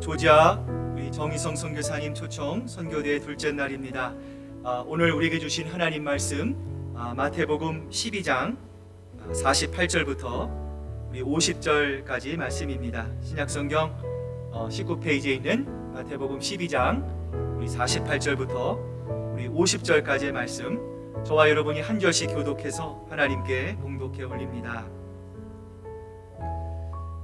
조지아 우리 정희성 선교사님 초청 선교대의 둘째 날입니다. 오늘 우리에게 주신 하나님 말씀 마태복음 12장 48절부터 우리 50절까지 말씀입니다. 신약성경 19페이지에 있는 마태복음 12장 우리 48절부터 우리 50절까지의 말씀, 저와 여러분이 한 절씩 교독해서 하나님께 봉독해 올립니다.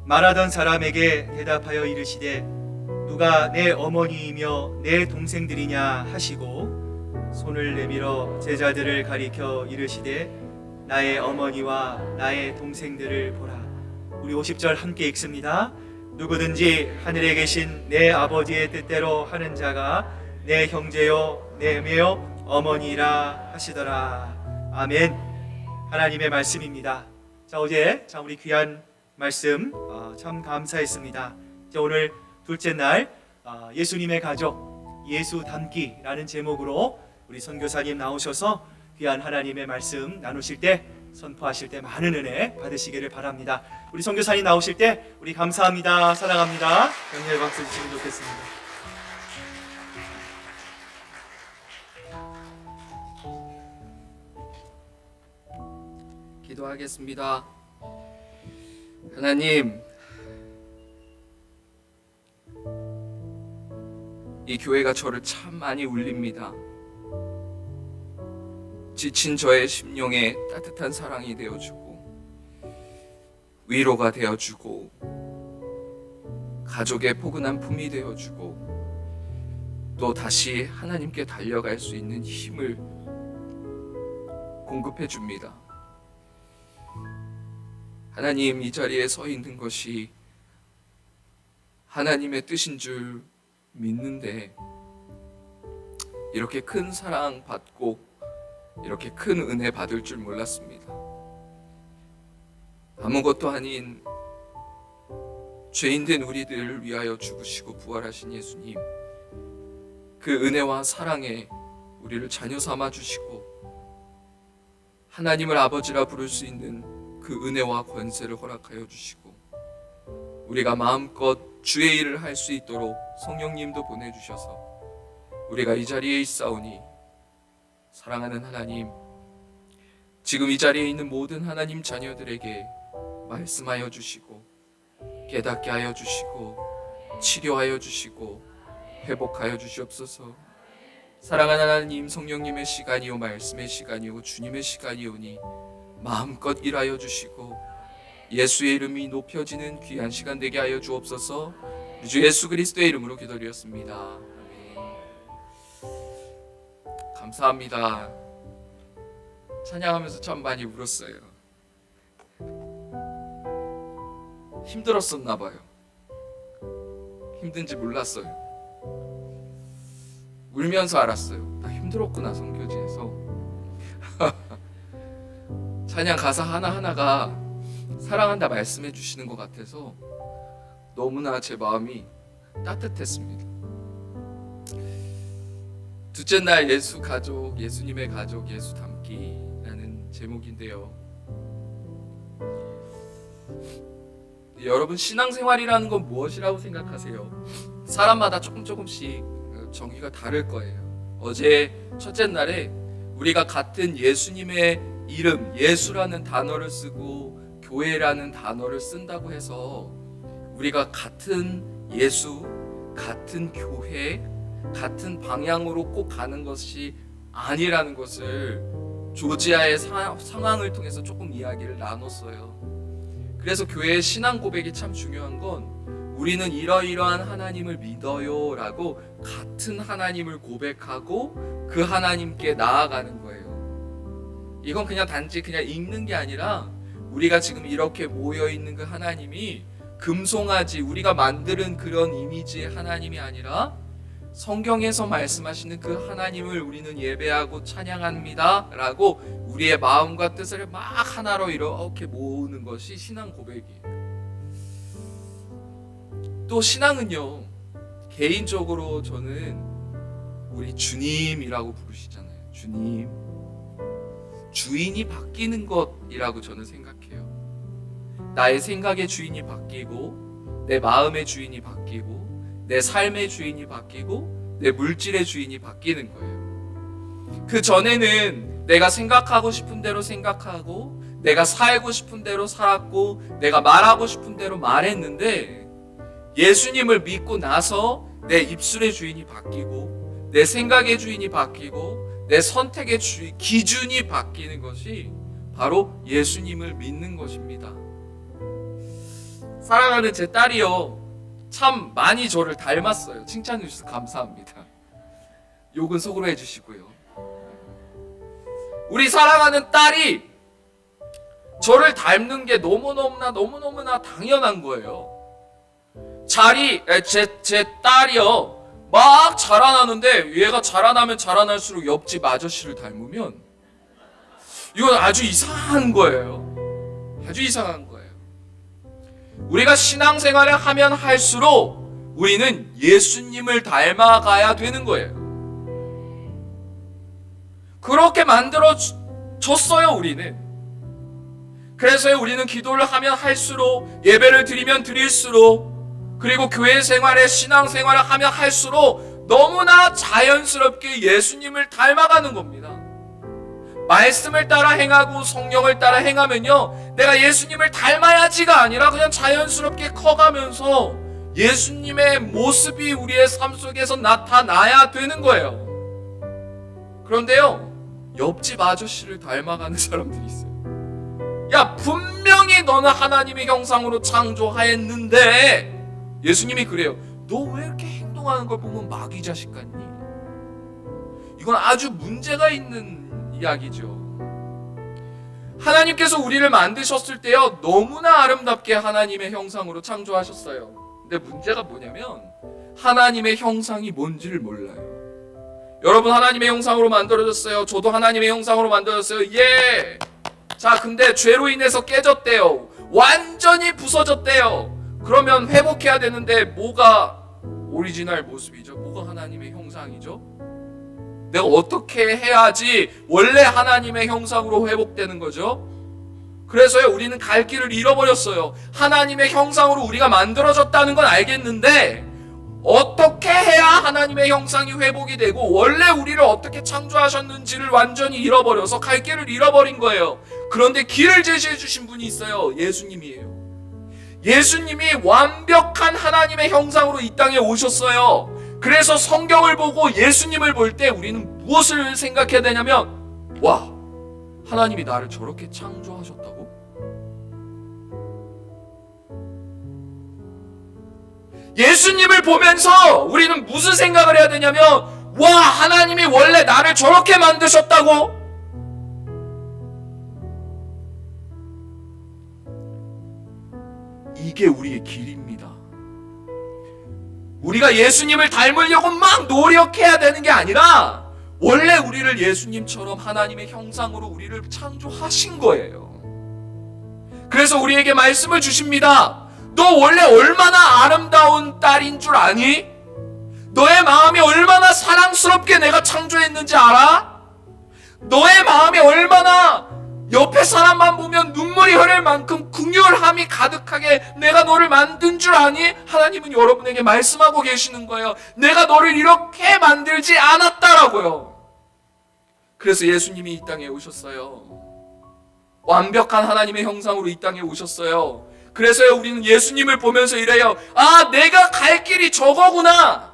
말하던 사람에게 대답하여 이르시되 누가 내 어머니이며 내 동생들이냐 하시고 손을 내밀어 제자들을 가리켜 이르시되 나의 어머니와 나의 동생들을 보라. 우리 50절 함께 읽습니다. 누구든지 하늘에 계신 내 아버지의 뜻대로 하는 자가 내 형제요 내 매요 어머니라 하시더라. 아멘. 하나님의 말씀입니다. 어제 우리 귀한 말씀 참 감사했습니다. 오늘 둘째 날 예수님의 가족 예수 닮기라는 제목으로 우리 선교사님 나오셔서 귀한 하나님의 말씀 나누실 때, 선포하실 때 많은 은혜 받으시기를 바랍니다. 우리 선교사님 나오실 때 우리 감사합니다, 사랑합니다 격려의 박수 주시면 좋겠습니다. 기도하겠습니다. 하나님, 이 교회가 저를 참 많이 울립니다. 지친 저의 심령에 따뜻한 사랑이 되어주고 위로가 되어주고 가족의 포근한 품이 되어주고 또 다시 하나님께 달려갈 수 있는 힘을 공급해 줍니다. 하나님, 이 자리에 서 있는 것이 하나님의 뜻인 줄 믿는데 이렇게 큰 사랑 받고 이렇게 큰 은혜 받을 줄 몰랐습니다. 아무것도 아닌 죄인된 우리들을 위하여 죽으시고 부활하신 예수님, 그 은혜와 사랑에 우리를 자녀 삼아 주시고 하나님을 아버지라 부를 수 있는 그 은혜와 권세를 허락하여 주시고 우리가 마음껏 주의 일을 할 수 있도록 성령님도 보내주셔서 우리가 이 자리에 있사오니, 사랑하는 하나님, 지금 이 자리에 있는 모든 하나님 자녀들에게 말씀하여 주시고 깨닫게 하여 주시고 치료하여 주시고 회복하여 주시옵소서. 사랑하는 하나님, 성령님의 시간이요 말씀의 시간이요 주님의 시간이오니 마음껏 일하여 주시고 예수의 이름이 높여지는 귀한 시간 되게 하여 주옵소서. 주 예수 그리스도의 이름으로 기도드렸습니다. 아멘. 감사합니다. 찬양하면서 참 많이 울었어요. 힘들었었나 봐요. 힘든지 몰랐어요. 울면서 알았어요. 나 힘들었구나, 선교지에서. 찬양 가사 하나하나가 사랑한다 말씀해 주시는 것 같아서 너무나 제 마음이 따뜻했습니다. 둘째 날 예수 가족, 예수님의 가족, 예수 닮기라는 제목인데요. 여러분, 신앙생활이라는 건 무엇이라고 생각하세요? 사람마다 조금씩 정의가 다를 거예요. 어제 첫째 날에 우리가 같은 예수님의 이름, 예수라는 단어를 쓰고 교회라는 단어를 쓴다고 해서 우리가 같은 예수, 같은 교회, 같은 방향으로 꼭 가는 것이 아니라는 것을 조지아의 상황을 통해서 조금 이야기를 나눴어요. 그래서 교회의 신앙 고백이 참 중요한 건 우리는 이러이러한 하나님을 믿어요 라고 같은 하나님을 고백하고 그 하나님께 나아가는 거예요. 이건 그냥 단지 그냥 읽는 게 아니라 우리가 지금 이렇게 모여있는 그 하나님이 금송아지, 우리가 만드는 그런 이미지의 하나님이 아니라 성경에서 말씀하시는 그 하나님을 우리는 예배하고 찬양합니다 라고 우리의 마음과 뜻을 막 하나로 이렇게 모으는 것이 신앙 고백이에요. 또 신앙은요, 개인적으로 저는 우리 주님이라고 부르시잖아요. 주님, 주인이 바뀌는 것이라고 저는 생각해요. 나의 생각의 주인이 바뀌고 내 마음의 주인이 바뀌고 내 삶의 주인이 바뀌고 내 물질의 주인이 바뀌는 거예요. 그 전에는 내가 생각하고 싶은 대로 생각하고 내가 살고 싶은 대로 살았고 내가 말하고 싶은 대로 말했는데, 예수님을 믿고 나서 내 입술의 주인이 바뀌고 내 생각의 주인이 바뀌고 내 선택의 기준이 바뀌는 것이 바로 예수님을 믿는 것입니다. 사랑하는 제 딸이요, 참 많이 저를 닮았어요. 칭찬해 주셔서 감사합니다. 욕은 속으로 해주시고요. 우리 사랑하는 딸이 저를 닮는 게 너무너무나 당연한 거예요. 제 딸이요, 막 자라나는데 얘가 자라나면 자라날수록 옆집 아저씨를 닮으면 이건 아주 이상한 거예요. 아주 이상한 거예요. 우리가 신앙생활을 하면 할수록 우리는 예수님을 닮아가야 되는 거예요. 그렇게 만들어 줬어요, 우리는. 그래서 우리는 기도를 하면 할수록, 예배를 드리면 드릴수록, 그리고 교회 생활에 신앙생활을 하면 할수록 너무나 자연스럽게 예수님을 닮아가는 겁니다. 말씀을 따라 행하고 성령을 따라 행하면요, 내가 예수님을 닮아야지가 아니라 그냥 자연스럽게 커가면서 예수님의 모습이 우리의 삶 속에서 나타나야 되는 거예요. 그런데요, 옆집 아저씨를 닮아가는 사람들이 있어요. 야, 분명히 너는 하나님의 형상으로 창조하였는데, 예수님이 그래요. 너 왜 이렇게 행동하는 걸 보면 마귀 자식 같니? 이건 아주 문제가 있는 이야기죠. 하나님께서 우리를 만드셨을 때요, 너무나 아름답게 하나님의 형상으로 창조하셨어요. 근데 문제가 뭐냐면 하나님의 형상이 뭔지를 몰라요. 여러분, 하나님의 형상으로 만들어졌어요. 저도 하나님의 형상으로 만들어졌어요. 예. 자, 근데 죄로 인해서 깨졌대요. 완전히 부서졌대요. 그러면 회복해야 되는데 뭐가 오리지널 모습이죠? 뭐가 하나님의 형상이죠? 내가 어떻게 해야지 원래 하나님의 형상으로 회복되는 거죠? 그래서요, 우리는 갈 길을 잃어버렸어요. 하나님의 형상으로 우리가 만들어졌다는 건 알겠는데 어떻게 해야 하나님의 형상이 회복이 되고 원래 우리를 어떻게 창조하셨는지를 완전히 잃어버려서 갈 길을 잃어버린 거예요. 그런데 길을 제시해 주신 분이 있어요. 예수님이에요. 예수님이 완벽한 하나님의 형상으로 이 땅에 오셨어요. 그래서 성경을 보고 예수님을 볼 때 우리는 무엇을 생각해야 되냐면, 와, 하나님이 나를 저렇게 창조하셨다고? 예수님을 보면서 우리는 무슨 생각을 해야 되냐면, 와, 하나님이 원래 나를 저렇게 만드셨다고? 이게 우리의 길입니다. 우리가 예수님을 닮으려고 막 노력해야 되는 게 아니라 원래 우리를 예수님처럼 하나님의 형상으로 우리를 창조하신 거예요. 그래서 우리에게 말씀을 주십니다. 너 원래 얼마나 아름다운 딸인 줄 아니? 너의 마음이 얼마나 사랑스럽게 내가 창조했는지 알아? 너의 마음이 얼마나 옆에 사람만 보면 눈물이 흐를 만큼 긍휼함이 가득하게 내가 너를 만든 줄 아니? 하나님은 여러분에게 말씀하고 계시는 거예요. 내가 너를 이렇게 만들지 않았다라고요. 그래서 예수님이 이 땅에 오셨어요. 완벽한 하나님의 형상으로 이 땅에 오셨어요. 그래서요, 우리는 예수님을 보면서 이래요. 아, 내가 갈 길이 저거구나.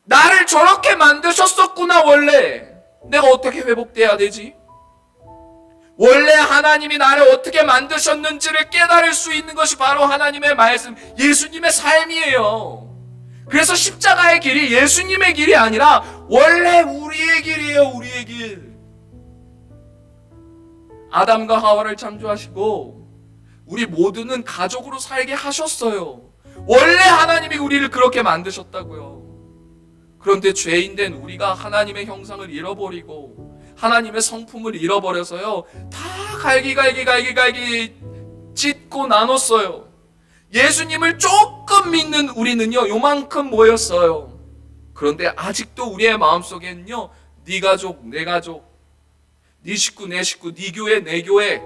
나를 저렇게 만드셨었구나. 원래 내가 어떻게 회복돼야 되지? 원래 하나님이 나를 어떻게 만드셨는지를 깨달을 수 있는 것이 바로 하나님의 말씀, 예수님의 삶이에요. 그래서 십자가의 길이 예수님의 길이 아니라 원래 우리의 길이에요. 우리의 길. 아담과 하와를 창조하시고 우리 모두는 가족으로 살게 하셨어요. 원래 하나님이 우리를 그렇게 만드셨다고요. 그런데 죄인된 우리가 하나님의 형상을 잃어버리고 하나님의 성품을 잃어버려서요, 다 갈기 찢고 나눴어요. 예수님을 조금 믿는 우리는요, 요만큼 모였어요. 그런데 아직도 우리의 마음속에는요, 네 가족, 내 가족, 네 식구, 내 식구, 네 교회, 내 교회,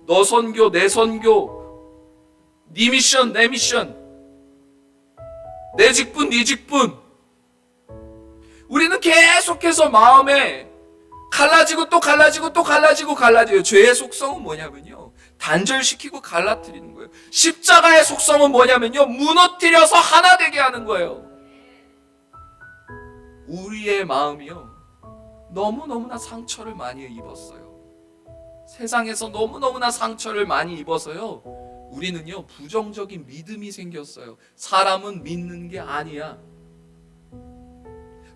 너 선교, 내 선교, 네 미션, 내 미션, 내 직분, 네 직분. 우리는 계속해서 마음에 갈라지고 또 갈라지고 또 갈라지고 갈라져요. 죄의 속성은 뭐냐면요, 단절시키고 갈라뜨리는 거예요. 십자가의 속성은 뭐냐면요, 무너뜨려서 하나 되게 하는 거예요. 우리의 마음이요, 너무너무나 상처를 많이 입었어요. 세상에서 너무너무나 상처를 많이 입어서요, 우리는요 부정적인 믿음이 생겼어요. 사람은 믿는 게 아니야.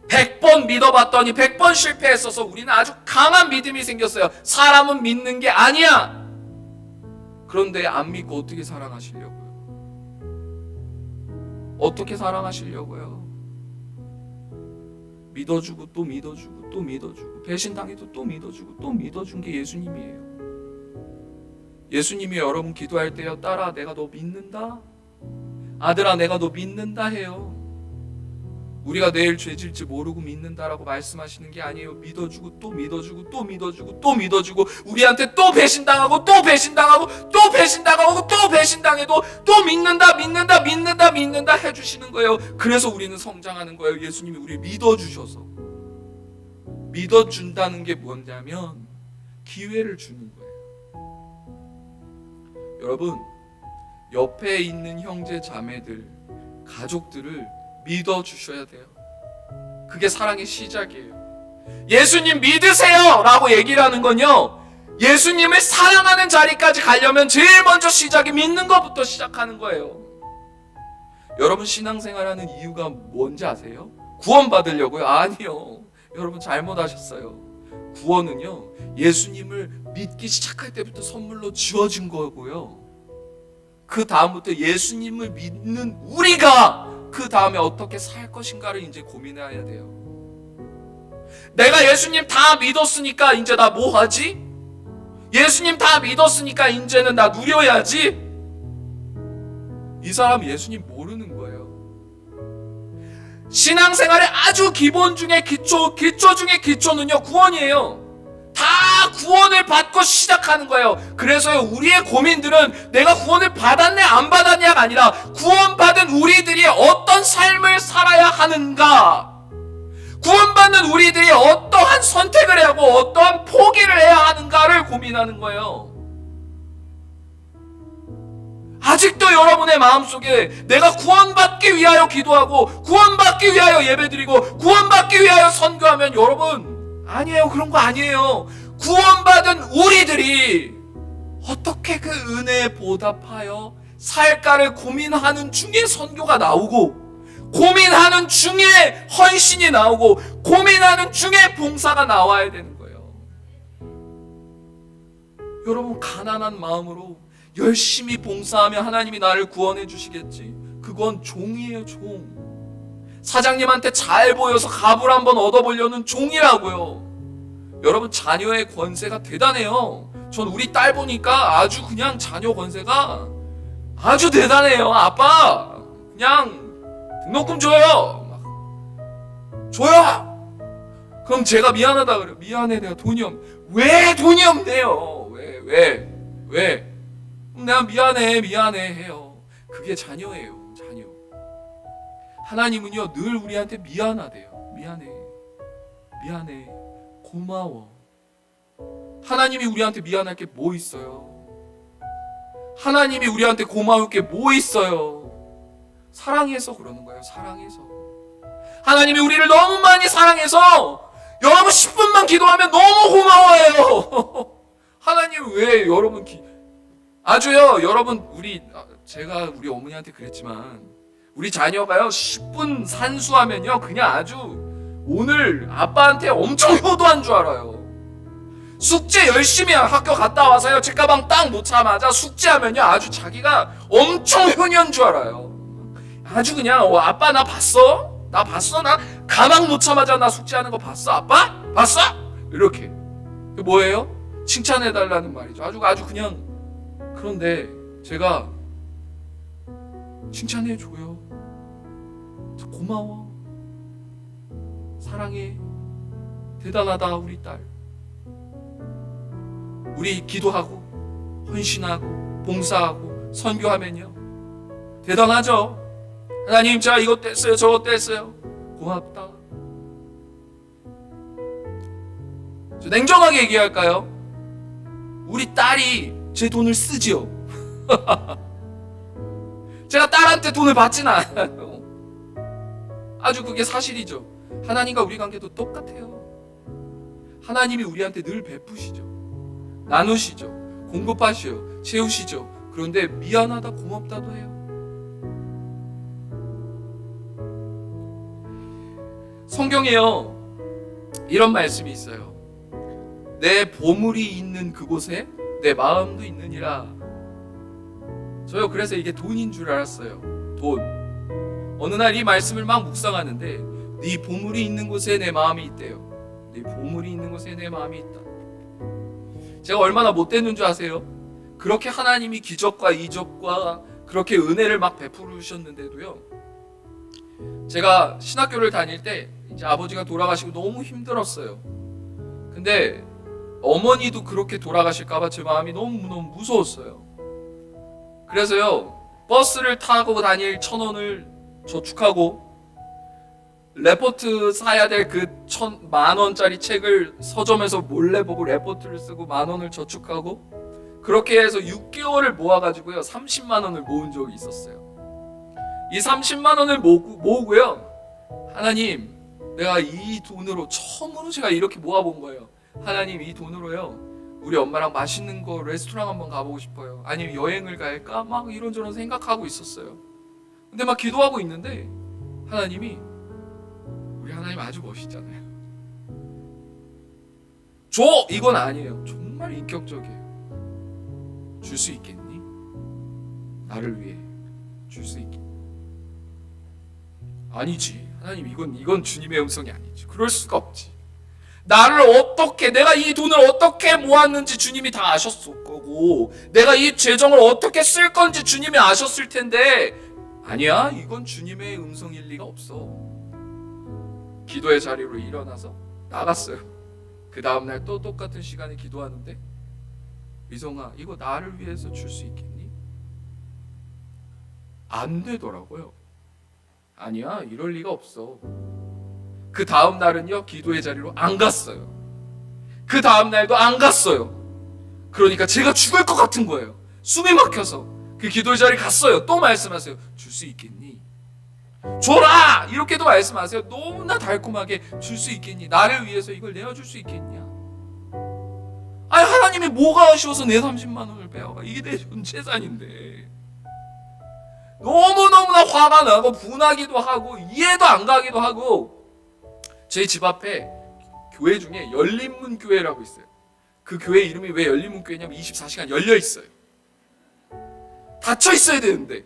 100번 믿어봤더니 100번 실패했어서 우리는 아주 강한 믿음이 생겼어요. 사람은 믿는 게 아니야. 그런데 안 믿고 어떻게 사랑하시려고요? 어떻게 사랑하시려고요? 믿어주고 또 믿어주고 또 믿어주고, 배신당해도 또 믿어주고 또 믿어준 게 예수님이에요. 예수님이 여러분 기도할 때요, 딸아 내가 너 믿는다, 아들아 내가 너 믿는다 해요. 우리가 내일 죄질지 모르고 믿는다라고 말씀하시는 게 아니에요. 믿어주고 또 믿어주고 또 믿어주고 또 믿어주고, 우리한테 또 배신당하고 또 배신당하고 또 배신당하고 또 배신당해도 또 믿는다 믿는다 믿는다 믿는다 해주시는 거예요. 그래서 우리는 성장하는 거예요. 예수님이 우리를 믿어주셔서. 믿어준다는 게 뭐냐면 기회를 주는 거예요. 여러분, 옆에 있는 형제 자매들, 가족들을 믿어주셔야 돼요. 그게 사랑의 시작이에요. 예수님 믿으세요 라고 얘기를 하는 건요, 예수님을 사랑하는 자리까지 가려면 제일 먼저 시작이 믿는 것부터 시작하는 거예요. 여러분 신앙생활하는 이유가 뭔지 아세요? 구원 받으려고요? 아니요. 여러분 잘못하셨어요. 구원은요, 예수님을 믿기 시작할 때부터 선물로 주어진 거고요, 그 다음부터 예수님을 믿는 우리가 그 다음에 어떻게 살 것인가를 이제 고민해야 돼요. 내가 예수님 다 믿었으니까 이제 나 뭐 하지? 예수님 다 믿었으니까 이제는 나 누려야지? 이 사람 예수님 모르는 거예요. 신앙생활의 아주 기본 중에 기초 중에 기초는요 구원이에요. 다 구원을 받고 시작하는 거예요. 그래서요, 우리의 고민들은 내가 구원을 받았네 안 받았냐가 아니라 구원받은 우리들이 어떤 삶을 살아야 하는가, 구원받는 우리들이 어떠한 선택을 해야 하고 어떠한 포기를 해야 하는가를 고민하는 거예요. 아직도 여러분의 마음속에 내가 구원받기 위하여 기도하고 구원받기 위하여 예배드리고 구원받기 위하여 선교하면, 여러분 아니에요. 그런 거 아니에요. 구원받은 우리들이 어떻게 그 은혜에 보답하여 살까를 고민하는 중에 선교가 나오고, 고민하는 중에 헌신이 나오고, 고민하는 중에 봉사가 나와야 되는 거예요. 여러분 가난한 마음으로 열심히 봉사하면 하나님이 나를 구원해 주시겠지. 그건 종이에요, 종. 사장님한테 잘 보여서 갑을 한번 얻어보려는 종이라고요. 여러분 자녀의 권세가 대단해요. 전 우리 딸 보니까 아주 그냥 자녀 권세가 아주 대단해요. 아빠 그냥 등록금 줘요. 막 줘요. 그럼 제가 미안하다 그래요. 미안해, 내가 돈이 없네. 왜 돈이 없네요? 왜? 내가 미안해 해요. 그게 자녀예요. 자녀. 하나님은요 늘 우리한테 미안하대요. 미안해, 고마워. 하나님이 우리한테 미안할 게 뭐 있어요? 하나님이 우리한테 고마울 게 뭐 있어요? 사랑해서 그러는 거예요. 사랑해서. 하나님이 우리를 너무 많이 사랑해서 여러분 10분만 기도하면 너무 고마워해요. 하나님 왜 여러분 아주요, 여러분 제가 우리 어머니한테 그랬지만 우리 자녀가요 10분 산수하면요 그냥 아주 오늘 아빠한테 엄청 효도한 줄 알아요. 숙제 열심히 학교 갔다 와서요 책가방 딱 놓자마자 숙제하면요 아주 자기가 엄청 효녀인 줄 알아요. 아주 그냥 아빠 나 봤어? 나 가방 놓자마자 나 숙제하는 거 봤어? 아빠? 봤어? 이렇게. 뭐예요? 칭찬해달라는 말이죠. 아주 그냥. 그런데 제가 칭찬해줘요. 고마워, 사랑해, 대단하다 우리 딸. 우리 기도하고 헌신하고 봉사하고 선교하면요 대단하죠. 하나님 자 이것 뗐어요 저것 뗐어요 고맙다. 저 냉정하게 얘기할까요? 우리 딸이 제 돈을 쓰지요. 제가 딸한테 돈을 받진 않아요. 아주 그게 사실이죠. 하나님과 우리 관계도 똑같아요. 하나님이 우리한테 늘 베푸시죠. 나누시죠. 공급하시죠. 채우시죠. 그런데 미안하다 고맙다도 해요. 성경에요 이런 말씀이 있어요. 내 보물이 있는 그곳에 내 마음도 있느니라. 저요 그래서 이게 돈인 줄 알았어요. 돈. 어느 날 이 말씀을 막 묵상하는데 네 보물이 있는 곳에 내 마음이 있대요. 네 보물이 있는 곳에 내 마음이 있다. 제가 얼마나 못됐는 줄 아세요? 그렇게 하나님이 기적과 이적과 그렇게 은혜를 막 베푸셨는데도요, 제가 신학교를 다닐 때 이제 아버지가 돌아가시고 너무 힘들었어요. 근데 어머니도 그렇게 돌아가실까봐 제 마음이 너무너무 무서웠어요. 그래서요 버스를 타고 다닐 1,000원을 저축하고 레포트 사야 될 그 10,000원짜리 책을 서점에서 몰래 보고 레포트를 쓰고 10,000원을 저축하고 그렇게 해서 6개월을 모아가지고요 30만 원을 모은 적이 있었어요. 이 30만 원을 모으고요, 하나님 내가 이 돈으로 처음으로 제가 이렇게 모아본 거예요. 하나님 이 돈으로요 우리 엄마랑 맛있는 거 레스토랑 한번 가보고 싶어요. 아니면 여행을 갈까? 막 이런저런 생각하고 있었어요. 근데 막 기도하고 있는데 하나님이, 우리 하나님 아주 멋있잖아요. 줘! 이건 아니에요. 정말 인격적이에요. 줄 수 있겠니? 나를 위해 줄 수 있겠니? 아니지. 하나님 이건 주님의 음성이 아니지. 그럴 수가 없지. 나를 어떻게, 내가 이 돈을 어떻게 모았는지 주님이 다 아셨을 거고, 내가 이 재정을 어떻게 쓸 건지 주님이 아셨을 텐데, 아니야, 이건 주님의 음성일 리가 없어. 기도의 자리로 일어나서 나갔어요. 그 다음날 또 똑같은 시간에 기도하는데, 미성아 이거 나를 위해서 줄 수 있겠니? 안 되더라고요. 아니야, 이럴 리가 없어. 그 다음 날은요 기도의 자리로 안 갔어요. 그 다음 날도 안 갔어요. 그러니까 제가 죽을 것 같은 거예요. 숨이 막혀서 그 기도의 자리 갔어요. 또 말씀하세요. 줄 수 있겠니? 줘라! 이렇게도 말씀하세요. 너무나 달콤하게 줄 수 있겠니? 나를 위해서 이걸 내어줄 수 있겠냐? 아니 하나님이 뭐가 아쉬워서 내 30만 원을 빼앗아. 이게 내 전 재산인데. 너무너무나 화가 나고 분하기도 하고 이해도 안 가기도 하고, 제 집 앞에 교회 중에 열린문 교회라고 있어요. 그 교회 이름이 왜 열린문 교회냐면 24시간 열려 있어요. 닫혀 있어야 되는데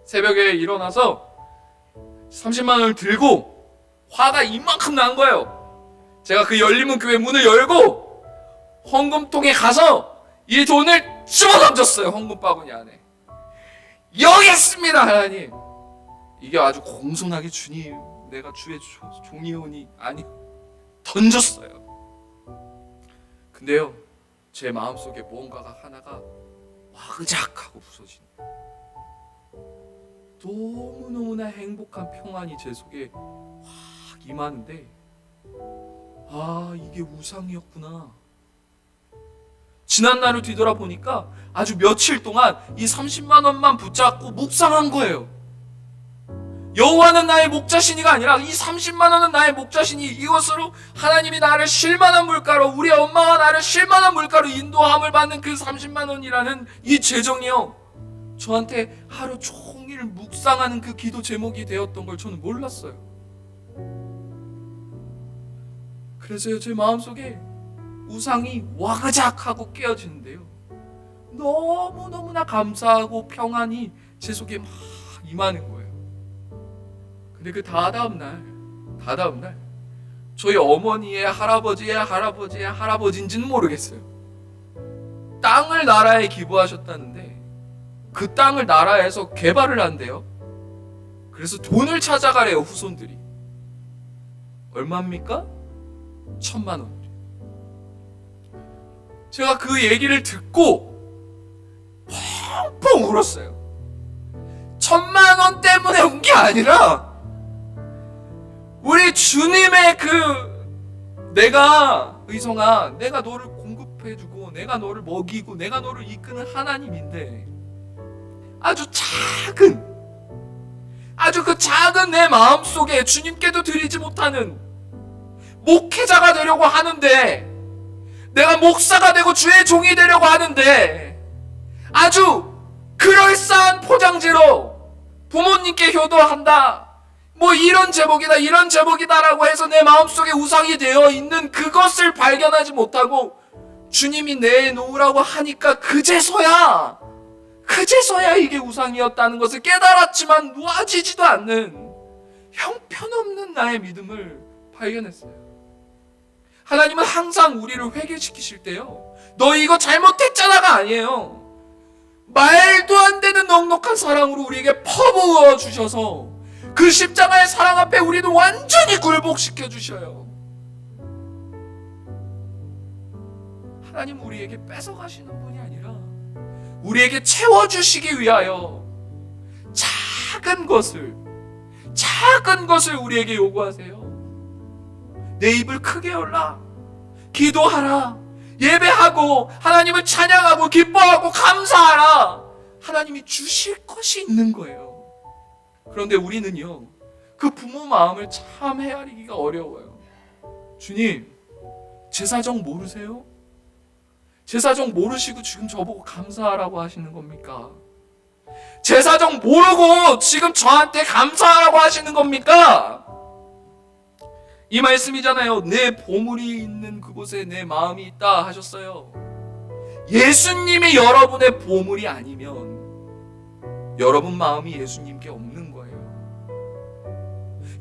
새벽에 일어나서 30만 원을 들고 화가 이만큼 난 거예요. 제가 그 열린문 교회 문을 열고 헌금통에 가서 이 돈을 집어던졌어요. 헌금 바구니 안에. 여기 있습니다 하나님. 이게 아주 공손하게 주님 내가 주의 종이오니 아니 던졌어요. 근데요 제 마음속에 무언가가 하나가 와그작하고 부서지는, 너무너무나 행복한 평안이 제 속에 확 임하는데, 아 이게 우상이었구나. 지난 날을 뒤돌아보니까 아주 며칠 동안 이 30만 원만 붙잡고 묵상한 거예요. 여호와는 나의 목자신이가 아니라 이 30만 원은 나의 목자신이, 이것으로 하나님이 나를 쉴만한 물가로, 우리 엄마가 나를 쉴만한 물가로 인도함을 받는 그 30만 원이라는 이 재정이요, 저한테 하루 종일 묵상하는 그 기도 제목이 되었던 걸 저는 몰랐어요. 그래서요 제 마음속에 우상이 와그작하고 깨어지는데요, 너무너무나 감사하고 평안이 제 속에 막 임하는 거예요. 근데 그 다다음 날 저희 어머니의 할아버지의 할아버지인지는 모르겠어요. 땅을 나라에 기부하셨다는데 그 땅을 나라에서 개발을 한대요. 그래서 돈을 찾아가래요 후손들이. 얼마입니까? 1,000만 원. 제가 그 얘기를 듣고 펑펑 울었어요. 1,000만 원 때문에 아니라 우리 주님의 내가 의성아, 내가 너를 공급해주고 내가 너를 먹이고 내가 너를 이끄는 하나님인데, 아주 그 작은 내 마음속에 주님께도 드리지 못하는 목회자가 되려고 하는데, 내가 목사가 되고 주의 종이 되려고 하는데, 아주 그럴싸한 포장지로 부모님께 효도한다, 뭐 이런 제목이다 라고 해서 내 마음속에 우상이 되어 있는 그것을 발견하지 못하고 주님이 내놓으라고 하니까 그제서야 이게 우상이었다는 것을 깨달았지만 놓아지지도 않는 형편없는 나의 믿음을 발견했어요. 하나님은 항상 우리를 회개시키실 때요, 너 이거 잘못했잖아가 아니에요. 말도 안 되는 넉넉한 사랑으로 우리에게 퍼부어 주셔서 그 십자가의 사랑 앞에 우리는 완전히 굴복시켜 주셔요. 하나님은 우리에게 뺏어가시는 분이 아니라 우리에게 채워주시기 위하여 작은 것을 우리에게 요구하세요. 내 입을 크게 열라, 기도하라, 예배하고 하나님을 찬양하고 기뻐하고 감사하라. 하나님이 주실 것이 있는 거예요. 그런데 우리는요, 그 부모 마음을 참 헤아리기가 어려워요. 주님, 제 사정 모르세요? 제 사정 모르시고 지금 저보고 감사하라고 하시는 겁니까? 제 사정 모르고 지금 저한테 감사하라고 하시는 겁니까? 이 말씀이잖아요. 내 보물이 있는 그곳에 내 마음이 있다 하셨어요. 예수님이 여러분의 보물이 아니면 여러분 마음이 예수님께 없는 거예요.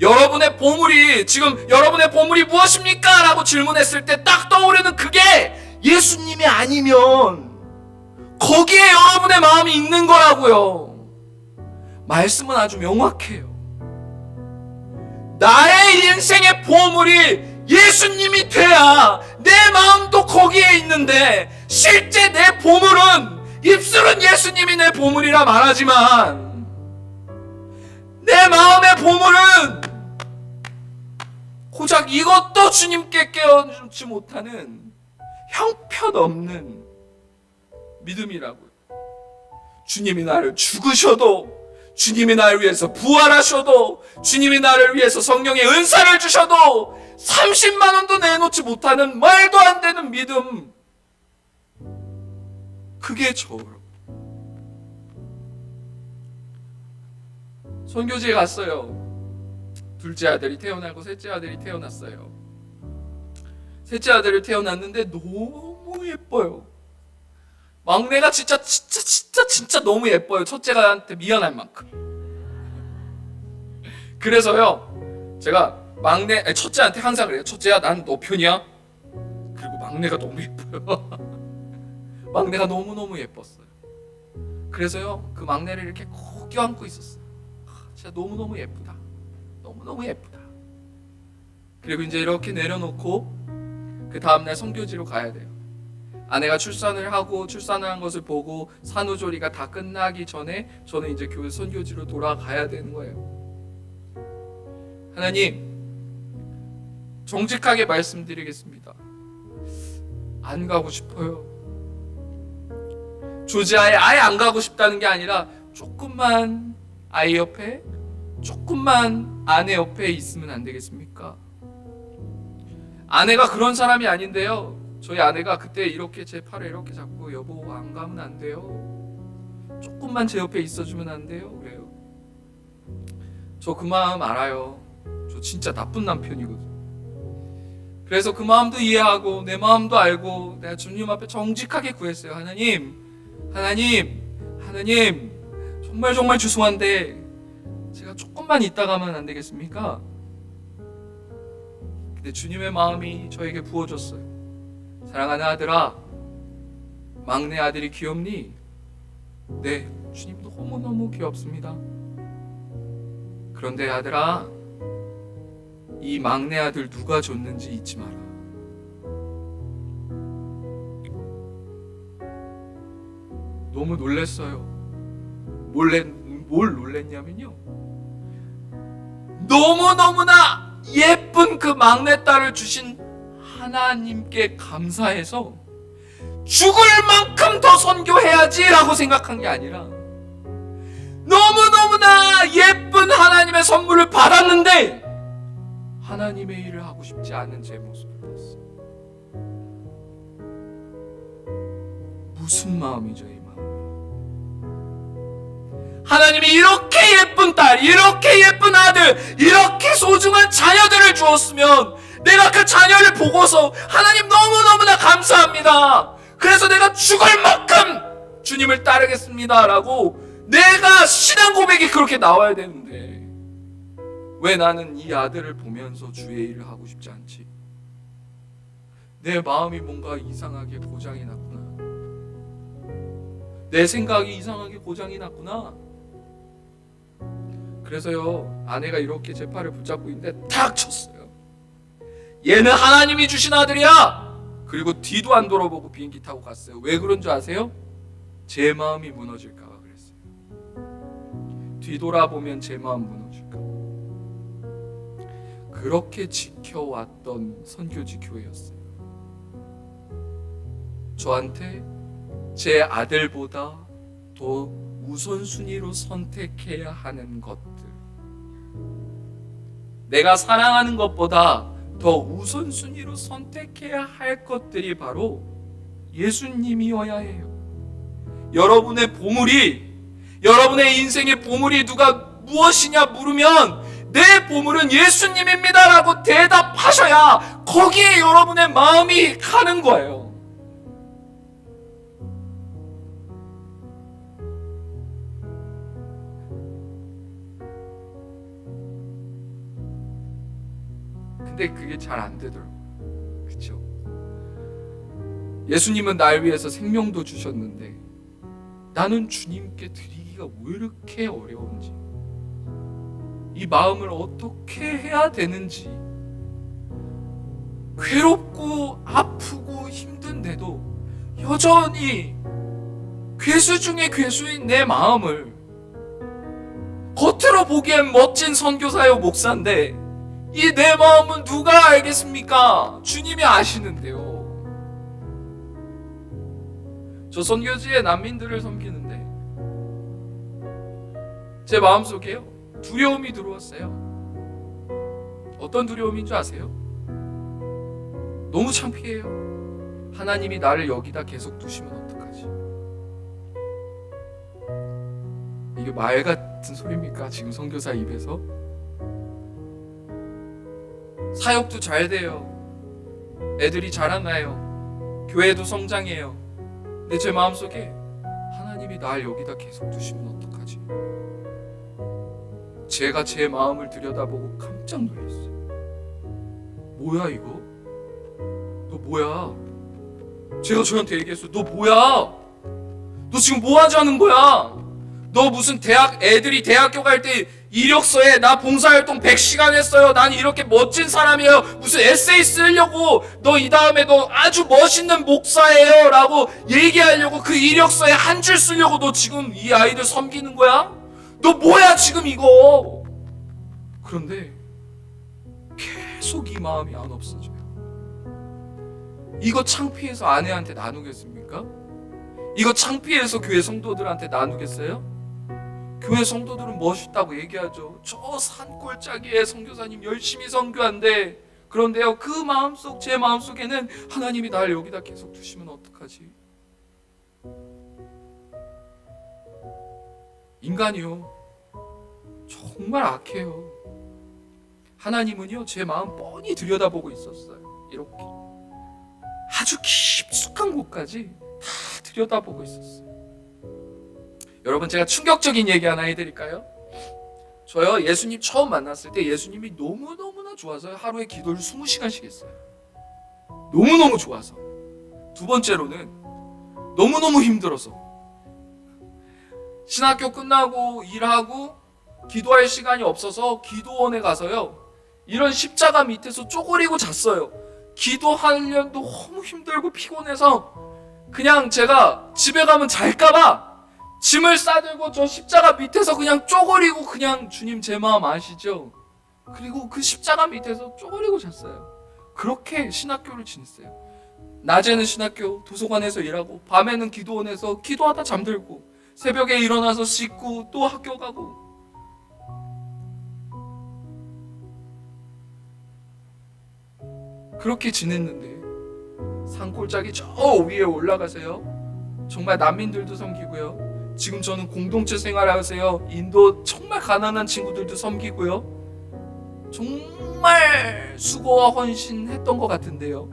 여러분의 보물이, 지금 여러분의 보물이 무엇입니까? 라고 질문했을 때 딱 떠오르는 그게 예수님이 아니면 거기에 여러분의 마음이 있는 거라고요. 말씀은 아주 명확해요. 나의 인생의 보물이 예수님이 돼야 내 마음도 거기에 있는데, 실제 내 보물은, 입술은 예수님이 내 보물이라 말하지만 내 마음의 보물은 고작 이것도 주님께 깨워주지 못하는 형편없는 믿음이라고요. 주님이 나를 죽으셔도, 주님이 나를 위해서 부활하셔도, 주님이 나를 위해서 성령의 은사를 주셔도 30만 원도 내놓지 못하는 말도 안 되는 믿음, 그게 저라고. 선교지에 갔어요. 둘째 아들이 태어나고 셋째 아들이 태어났어요. 셋째 아들을 태어났는데 너무 예뻐요. 막내가 진짜 너무 예뻐요. 첫째가한테 미안할 만큼. 그래서요, 제가 첫째한테 항상 그래요. 첫째야, 난 너 편이야. 그리고 막내가 너무 예뻐요. 막내가 너무너무 예뻤어요. 그래서요, 그 막내를 이렇게 꼭 껴안고 있었어요. 진짜 너무너무 예쁘다, 너무너무 예쁘다. 그리고 이제 이렇게 내려놓고 그 다음날 선교지로 가야 돼요. 아내가 출산을 한 것을 보고 산후조리가 다 끝나기 전에 저는 이제 교회 선교지로 돌아가야 되는 거예요. 하나님, 정직하게 말씀드리겠습니다. 안 가고 싶어요. 조지아에 아예 안 가고 싶다는 게 아니라 조금만 아이 옆에, 조금만 아내 옆에 있으면 안 되겠습니까? 아내가 그런 사람이 아닌데요, 저희 아내가 그때 이렇게 제 팔을 이렇게 잡고, 여보 안 가면 안 돼요, 조금만 제 옆에 있어주면 안 돼요, 그래요. 저 그 마음 알아요. 저 진짜 나쁜 남편이거든요. 그래서 그 마음도 이해하고 내 마음도 알고 내가 주님 앞에 정직하게 구했어요. 하나님 정말 죄송한데 제가 조금만 있다 가면 안 되겠습니까? 근데 주님의 마음이 저에게 부어줬어요. 사랑하는 아들아, 막내 아들이 귀엽니? 네, 주님 너무너무 귀엽습니다. 그런데 아들아, 이 막내 아들 누가 줬는지 잊지 마라. 너무 놀랬어요. 뭘 놀랬냐면요, 너무너무나 예쁜 그 막내딸을 주신 하나님께 감사해서 죽을 만큼 더 선교해야지 라고 생각한 게 아니라 너무너무나 예쁜 하나님의 선물을 받았는데 하나님의 일을 하고 싶지 않은 제 모습을 봤어요. 무슨 마음이죠, 이 마음? 하나님이 이렇게 예쁜 딸, 이렇게 예쁜 아들, 이렇게 소중한 자녀들을 주었으면 내가 그 자녀를 보고서 하나님 너무너무나 감사합니다. 그래서 내가 죽을 만큼 주님을 따르겠습니다 라고 내가 신앙 고백이 그렇게 나와야 되는데 왜 나는 이 아들을 보면서 주의 일을 하고 싶지 않지? 내 마음이 뭔가 이상하게 고장이 났구나. 내 생각이 이상하게 고장이 났구나. 그래서요, 아내가 이렇게 제 팔을 붙잡고 있는데 탁 쳤어요. 얘는 하나님이 주신 아들이야. 그리고 뒤도 안 돌아보고 비행기 타고 갔어요. 왜 그런 줄 아세요? 제 마음이 무너질까 봐 그랬어요. 뒤돌아보면 제 마음 무너질까 봐. 그렇게 지켜왔던 선교지 교회였어요. 저한테 제 아들보다 더 우선순위로 선택해야 하는 것들, 내가 사랑하는 것보다 더 우선순위로 선택해야 할 것들이 바로 예수님이어야 해요. 여러분의 보물이, 여러분의 인생의 보물이 누가 무엇이냐 물으면 내 보물은 예수님입니다 라고 대답하셔야 거기에 여러분의 마음이 가는 거예요. 근데 그게 잘 안 되더라고요. 그렇죠? 예수님은 날 위해서 생명도 주셨는데 나는 주님께 드리기가 왜 이렇게 어려운지, 이 마음을 어떻게 해야 되는지, 괴롭고 아프고 힘든데도 여전히 괴수 중에 괴수인 내 마음을, 겉으로 보기엔 멋진 선교사요 목사인데 이 내 마음은 누가 알겠습니까? 주님이 아시는데요. 저 선교지에 난민들을 섬기는데 제 마음속에요, 두려움이 들어왔어요. 어떤 두려움인 줄 아세요? 너무 창피해요. 하나님이 나를 여기다 계속 두시면 어떡하지? 이게 말 같은 소리입니까? 지금 선교사 입에서? 사역도 잘 돼요. 애들이 자라나요. 교회도 성장해요. 근데 제 마음속에 하나님이 날 여기다 계속 두시면 어떡하지? 제가 제 마음을 들여다보고 깜짝 놀랐어요. 뭐야 이거? 너 뭐야? 제가 저한테 얘기했어요. 너 뭐야? 너 지금 뭐 하자는 거야? 너 무슨 애들이 대학교 갈 때 이력서에 나 봉사활동 100시간 했어요, 난 이렇게 멋진 사람이에요, 무슨 에세이 쓰려고 너 이 다음에 너 아주 멋있는 목사예요 라고 얘기하려고 그 이력서에 한 줄 쓰려고 너 지금 이 아이들 섬기는 거야? 너 뭐야 지금 이거? 그런데 계속 이 마음이 안 없어져요. 이거 창피해서 아내한테 나누겠습니까? 이거 창피해서 교회 성도들한테 나누겠어요? 교회 성도들은 멋있다고 얘기하죠. 저 산골짜기에 선교사님 열심히 선교한데, 그런데요, 그 마음속, 제 마음속에는 하나님이 날 여기다 계속 두시면 어떡하지? 인간이요, 정말 악해요. 하나님은요, 제 마음 뻔히 들여다보고 있었어요. 이렇게 아주 깊숙한 곳까지 다 들여다보고 있었어요. 여러분, 제가 충격적인 얘기 하나 해드릴까요? 저요, 예수님 처음 만났을 때 예수님이 너무너무나 좋아서 하루에 기도를 20시간씩 했어요. 너무너무 좋아서. 두 번째로는 너무너무 힘들어서. 신학교 끝나고 일하고 기도할 시간이 없어서 기도원에 가서요, 이런 십자가 밑에서 쪼그리고 잤어요. 기도하려면 너무 힘들고 피곤해서 그냥 제가 집에 가면 잘까봐 짐을 싸들고 저 십자가 밑에서 그냥 쪼그리고, 그냥 주님 제 마음 아시죠? 그리고 그 십자가 밑에서 쪼그리고 잤어요. 그렇게 신학교를 지냈어요. 낮에는 신학교 도서관에서 일하고 밤에는 기도원에서 기도하다 잠들고 새벽에 일어나서 씻고 또 학교 가고. 그렇게 지냈는데 산골짜기 저 위에 올라가세요. 정말 난민들도 섬기고요. 지금 저는 공동체 생활하세요. 인도 정말 가난한 친구들도 섬기고요. 정말 수고와 헌신했던 것 같은데요.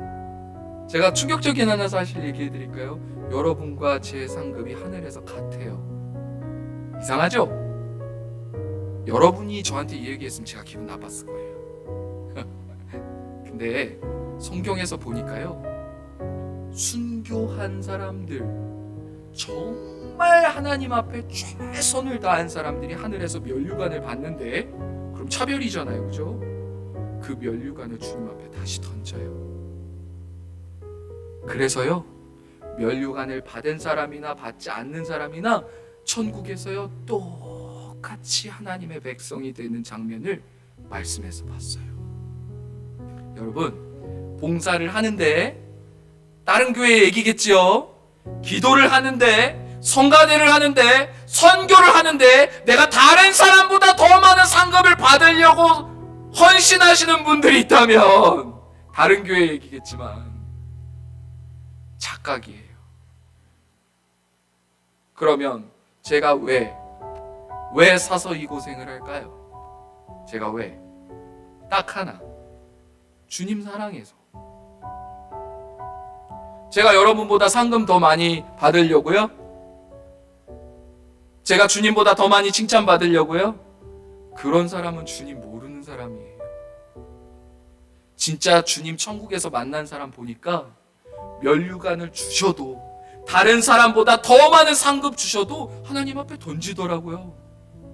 제가 충격적인 하나 사실 얘기해 드릴까요? 여러분과 제 상급이 하늘에서 같아요. 이상하죠? 여러분이 저한테 이 얘기했으면 제가 기분 나빴을 거예요. 근데 성경에서 보니까요, 순교한 사람들, 정말 하나님 앞에 최선을 다한 사람들이 하늘에서 면류관을 받는데, 그럼 차별이잖아요, 그죠? 그 면류관을 주님 앞에 다시 던져요. 그래서요, 면류관을 받은 사람이나 받지 않는 사람이나 천국에서요 똑같이 하나님의 백성이 되는 장면을 말씀에서 봤어요. 여러분, 봉사를 하는데, 다른 교회 얘기겠지요. 기도를 하는데, 성가대를 하는데, 선교를 하는데, 내가 다른 사람보다 더 많은 상급을 받으려고 헌신하시는 분들이 있다면, 다른 교회 얘기겠지만 착각이에요. 그러면 제가 왜 사서 이 고생을 할까요? 제가 왜? 딱 하나, 주님 사랑해서. 제가 여러분보다 상금 더 많이 받으려고요? 제가 주님보다 더 많이 칭찬받으려고요? 그런 사람은 주님 모르는 사람이에요. 진짜 주님 천국에서 만난 사람 보니까 면류관을 주셔도, 다른 사람보다 더 많은 상급 주셔도 하나님 앞에 던지더라고요.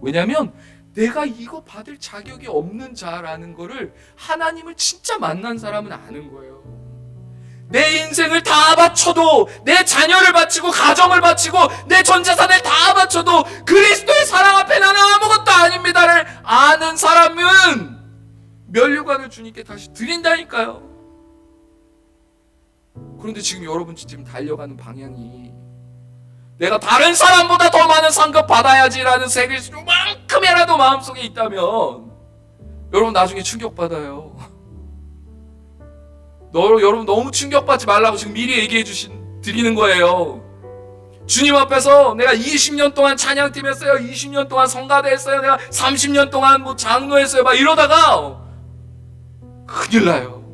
왜냐하면 내가 이거 받을 자격이 없는 자라는 거를 하나님을 진짜 만난 사람은 아는 거예요. 내 인생을 다 바쳐도, 내 자녀를 바치고 가정을 바치고 내 전 재산을 다 바쳐도 그리스도의 사랑 앞에 나는 아무것도 아닙니다를 아는 사람은 면류관을 주님께 다시 드린다니까요. 그런데 지금 여러분 지금 달려가는 방향이, 내가 다른 사람보다 더 많은 상급 받아야지라는 생각이 요만큼이라도 마음속에 있다면 여러분 나중에 충격받아요. 여러분 너무 충격받지 말라고 지금 미리 얘기해 드리는 거예요. 주님 앞에서 내가 20년 동안 찬양팀 했어요, 20년 동안 성가대 했어요, 내가 30년 동안 뭐 장로 했어요, 막 이러다가 큰일 나요.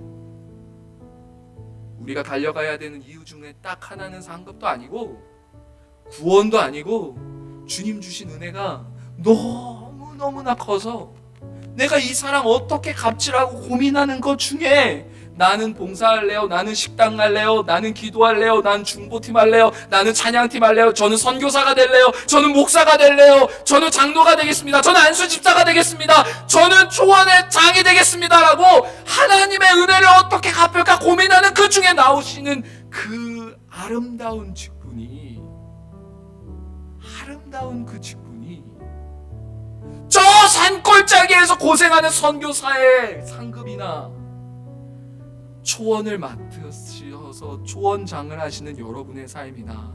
우리가 달려가야 되는 이유 중에 딱 하나는 상급도 아니고 구원도 아니고 주님 주신 은혜가 너무너무나 커서 내가 이 사랑 어떻게 갚지라고 고민하는 것 중에 나는 봉사할래요, 나는 식당 갈래요, 나는 기도할래요, 나는 중보팀 할래요, 나는 찬양팀 할래요, 저는 선교사가 될래요, 저는 목사가 될래요, 저는 장로가 되겠습니다, 저는 안수집사가 되겠습니다, 저는 초원의 장이 되겠습니다 라고 하나님의 은혜를 어떻게 갚을까 고민하는 그 중에 나오시는 그 아름다운 직분이, 아름다운 그 직분이 저 산골짜기에서 고생하는 선교사의 상급이나 초원을 맡으셔서 초원장을 하시는 여러분의 삶이나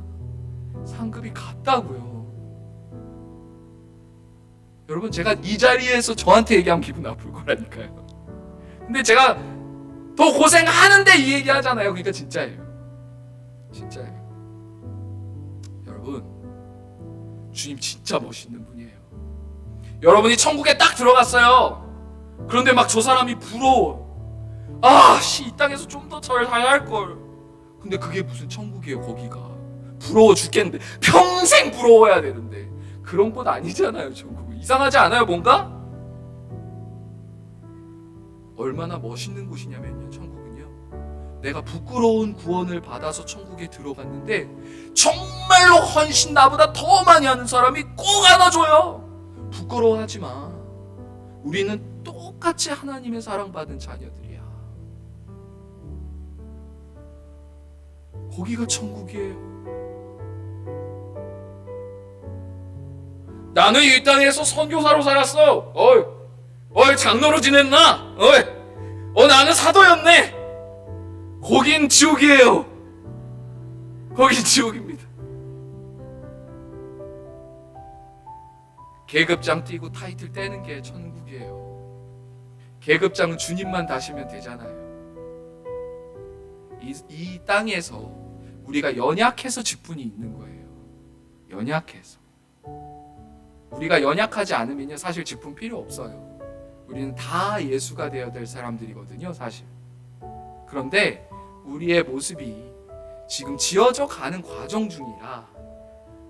상급이 같다고요. 여러분, 제가 이 자리에서 저한테 얘기하면 기분 나쁠 거라니까요. 근데 제가 더 고생하는데 이 얘기 하잖아요. 그러니까 진짜예요. 진짜예요. 여러분, 주님 진짜 멋있는 분이에요. 여러분이 천국에 딱 들어갔어요. 그런데 막 저 사람이 부러워. 이 땅에서 좀 더 잘 살아야 할걸. 근데 그게 무슨 천국이에요. 거기가 부러워 죽겠는데, 평생 부러워야 되는데 그런 곳 아니잖아요. 천국은 이상하지 않아요? 뭔가 얼마나 멋있는 곳이냐면요, 천국은요, 내가 부끄러운 구원을 받아서 천국에 들어갔는데 정말로 헌신 나보다 더 많이 하는 사람이 꼭 안아줘요. 부끄러워하지 마. 우리는 똑같이 하나님의 사랑받은 자녀들이야. 거기가 천국이에요. 나는 이 땅에서 선교사로 살았어. 어이 장로로 지냈나? 나는 사도였네. 거긴 지옥이에요. 거긴 지옥입니다. 계급장 띄고 타이틀 떼는 게 천국이에요. 계급장은 주님만 다시면 되잖아요. 이 땅에서 우리가 연약해서 직분이 있는 거예요. 연약해서. 우리가 연약하지 않으면요, 사실 직분 필요 없어요. 우리는 다 예수가 되어야 될 사람들이거든요, 사실. 그런데 우리의 모습이 지금 지어져 가는 과정 중이라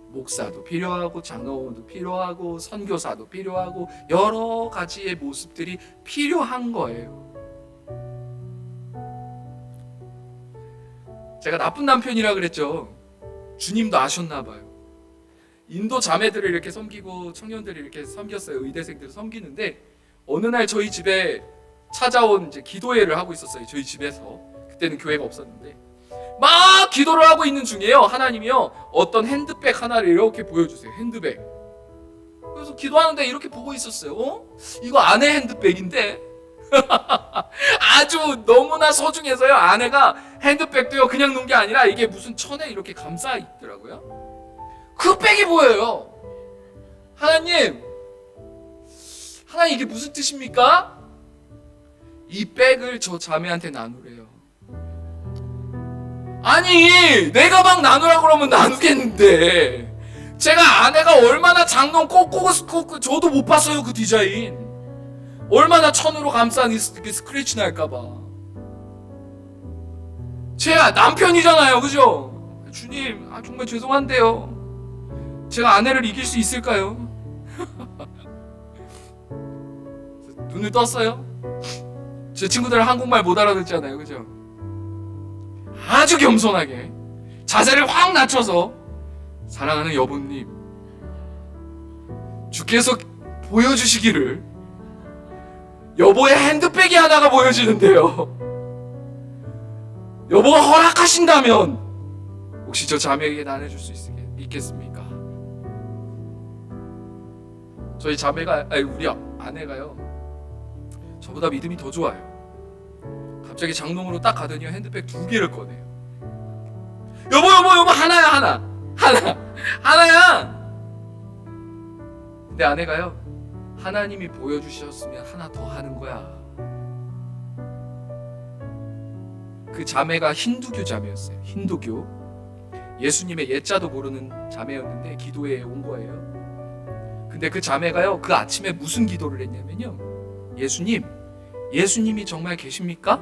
목사도 필요하고 장로도 필요하고 선교사도 필요하고 여러 가지의 모습들이 필요한 거예요. 제가 나쁜 남편이라 그랬죠. 주님도 아셨나 봐요. 인도 자매들을 이렇게 섬기고 청년들을 이렇게 섬겼어요. 의대생들을 섬기는데 어느 날 저희 집에 찾아온 이제 기도회를 하고 있었어요. 저희 집에서. 그때는 교회가 없었는데 막 기도를 하고 있는 중이에요. 하나님이요, 어떤 핸드백 하나를 이렇게 보여주세요. 핸드백. 그래서 기도하는데 이렇게 보고 있었어요. 이거 아내 핸드백인데 아주 너무나 소중해서요. 아내가 핸드백도요 그냥 놓은 게 아니라 이게 무슨 천에 이렇게 감싸 있더라고요. 그 백이 보여요. 하나님 이게 무슨 뜻입니까? 이 백을 저 자매한테 나누래요. 아니, 내가 막 나누라 그러면 나누겠는데 제가 아내가 얼마나 장롱 꼭꼭 저도 못 봤어요. 그 디자인 얼마나 천으로 감싼 스크래치 날까봐. 제 남편이잖아요, 그죠? 주님, 정말 죄송한데요, 제가 아내를 이길 수 있을까요? 눈을 떴어요. 제 친구들은 한국말 못 알아듣잖아요, 그죠? 아주 겸손하게 자세를 확 낮춰서, 사랑하는 여보님, 주께서 보여주시기를 여보의 핸드백이 하나가 보여지는데요, 여보가 허락하신다면 혹시 저 자매에게 나눠줄 수 있겠습니까? 저희 자매가, 우리 아내가요, 저보다 믿음이 더 좋아요. 갑자기 장롱으로 딱 가더니 핸드백 2개를 꺼내요. 여보 하나야. 근데 아내가요, 하나님이 보여주셨으면 하나 더 하는 거야. 그 자매가 힌두교 자매였어요. 힌두교. 예수님의 예자도 모르는 자매였는데 기도회에 온 거예요. 근데 그 자매가요, 그 아침에 무슨 기도를 했냐면요, 예수님이 정말 계십니까?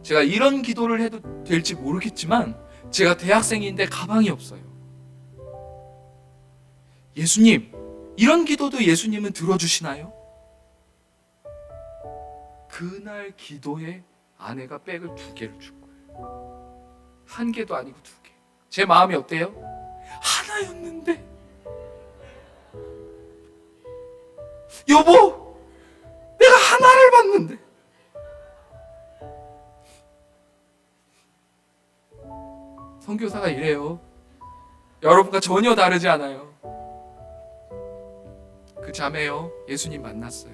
제가 이런 기도를 해도 될지 모르겠지만 제가 대학생인데 가방이 없어요. 예수님, 이런 기도도 예수님은 들어주시나요? 그날 기도에 아내가 백을 2개를 줄 거예요. 1개도 아니고 2개. 제 마음이 어때요? 하나였는데. 여보, 내가 하나를 받는데. 선교사가 이래요. 여러분과 전혀 다르지 않아요. 그 자매요, 예수님 만났어요.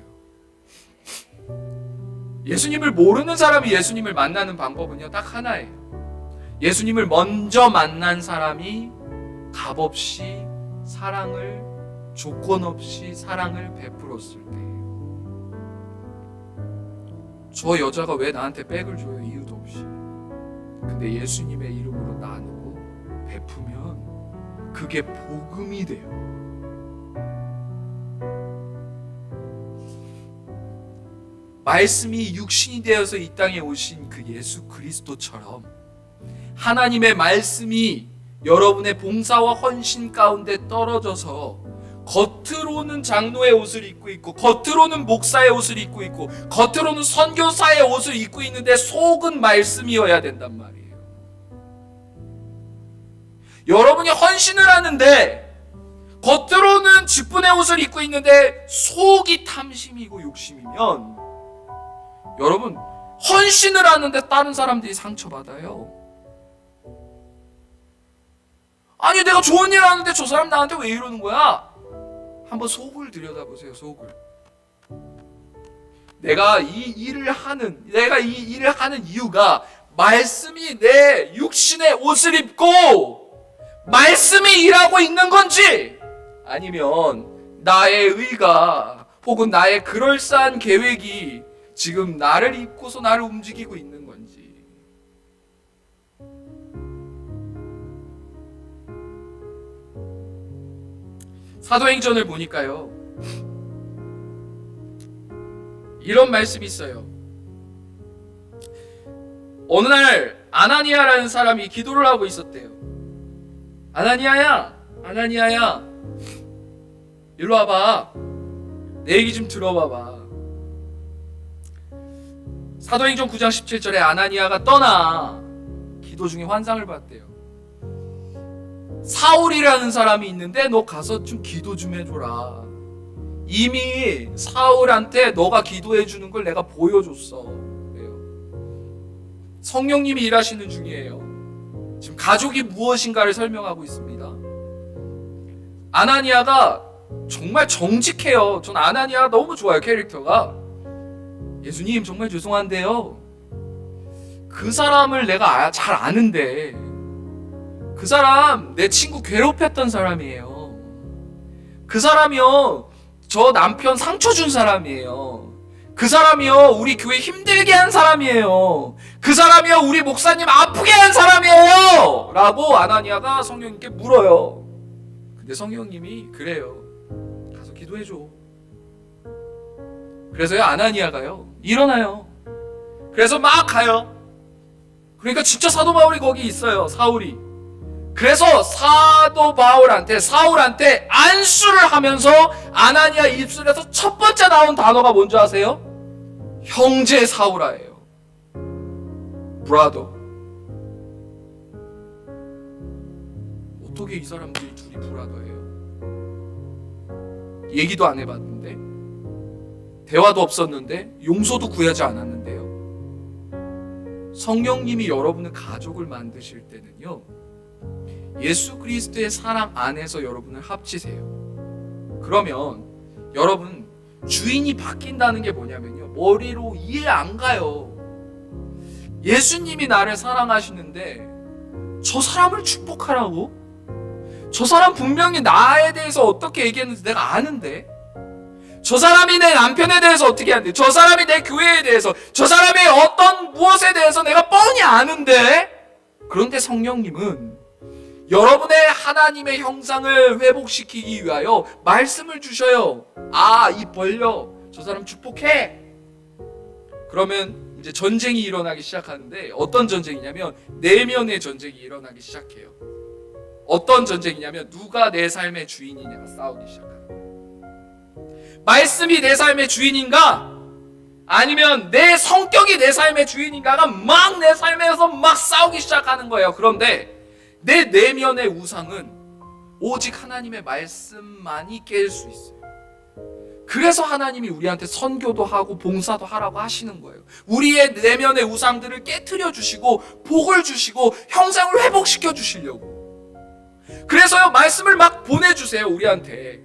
예수님을 모르는 사람이 예수님을 만나는 방법은요, 딱 하나예요. 예수님을 먼저 만난 사람이 값없이 사랑을, 조건 없이 사랑을 베풀었을 때예요. 저 여자가 왜 나한테 백을 줘요? 이유도 없이. 근데 예수님의 이름으로 나누고 베푸면 그게 복음이 돼요. 말씀이 육신이 되어서 이 땅에 오신 그 예수 그리스도처럼 하나님의 말씀이 여러분의 봉사와 헌신 가운데 떨어져서 겉으로는 장로의 옷을 입고 있고, 겉으로는 목사의 옷을 입고 있고, 겉으로는 선교사의 옷을 입고 있는데 속은 말씀이어야 된단 말이에요. 여러분이 헌신을 하는데 겉으로는 직분의 옷을 입고 있는데 속이 탐심이고 욕심이면, 여러분, 헌신을 하는데 다른 사람들이 상처받아요. 아니, 내가 좋은 일 하는데 저 사람 나한테 왜 이러는 거야? 한번 속을 들여다보세요. 속을. 내가 이 일을 하는 이유가 말씀이 내 육신의 옷을 입고 말씀이 일하고 있는 건지, 아니면 나의 의가 혹은 나의 그럴싸한 계획이 지금 나를 입고서 나를 움직이고 있는 건지. 사도행전을 보니까요, 이런 말씀이 있어요. 어느 날 아나니아라는 사람이 기도를 하고 있었대요. 아나니아야, 일로 와봐. 내 얘기 좀 들어봐봐. 사도행전 9장 17절에 아나니아가 떠나 기도 중에 환상을 봤대요. 사울이라는 사람이 있는데 너 가서 좀 기도 좀 해줘라. 이미 사울한테 너가 기도해 주는 걸 내가 보여줬어. 성령님이 일하시는 중이에요. 지금 가족이 무엇인가를 설명하고 있습니다. 아나니아가 정말 정직해요. 전 아나니아 너무 좋아요, 캐릭터가. 예수님 정말 죄송한데요, 그 사람을 내가 잘 아는데 그 사람 내 친구 괴롭혔던 사람이에요. 그 사람이요 저 남편 상처 준 사람이에요. 그 사람이요 우리 교회 힘들게 한 사람이에요. 그 사람이요 우리 목사님 아프게 한 사람이에요 라고 아나니아가 성령님께 물어요. 근데 성령님이 그래요, 가서 기도해줘. 그래서요 아나니아가요 일어나요. 그래서 막 가요. 그러니까 진짜 사도 바울이 거기 있어요, 사울이. 그래서 사울한테 안수를 하면서 아나니아 입술에서 첫 번째 나온 단어가 뭔지 아세요? 형제 사울아예요. 브라더. 어떻게 이 사람들이 둘이 브라더예요? 얘기도 안 해봤는데, 대화도 없었는데, 용서도 구하지 않았는데요. 성령님이 여러분의 가족을 만드실 때는요, 예수 그리스도의 사랑 안에서 여러분을 합치세요. 그러면 여러분 주인이 바뀐다는 게 뭐냐면요, 머리로 이해 안 가요. 예수님이 나를 사랑하시는데 저 사람을 축복하라고? 저 사람 분명히 나에 대해서 어떻게 얘기했는지 내가 아는데, 저 사람이 내 남편에 대해서 어떻게 하는데, 저 사람이 내 교회에 대해서, 저 사람이 어떤 무엇에 대해서 내가 뻔히 아는데, 그런데 성령님은 여러분의 하나님의 형상을 회복시키기 위하여 말씀을 주셔요. 아, 입 벌려. 저 사람 축복해. 그러면 이제 전쟁이 일어나기 시작하는데, 어떤 전쟁이냐면 내면의 전쟁이 일어나기 시작해요. 어떤 전쟁이냐면 누가 내 삶의 주인이냐가 싸우기 시작합니다. 말씀이 내 삶의 주인인가? 아니면 내 성격이 내 삶의 주인인가가 막 내 삶에서 막 싸우기 시작하는 거예요. 그런데 내 내면의 우상은 오직 하나님의 말씀만이 깰 수 있어요. 그래서 하나님이 우리한테 선교도 하고 봉사도 하라고 하시는 거예요. 우리의 내면의 우상들을 깨트려 주시고 복을 주시고 형상을 회복시켜 주시려고. 그래서요 말씀을 막 보내주세요, 우리한테.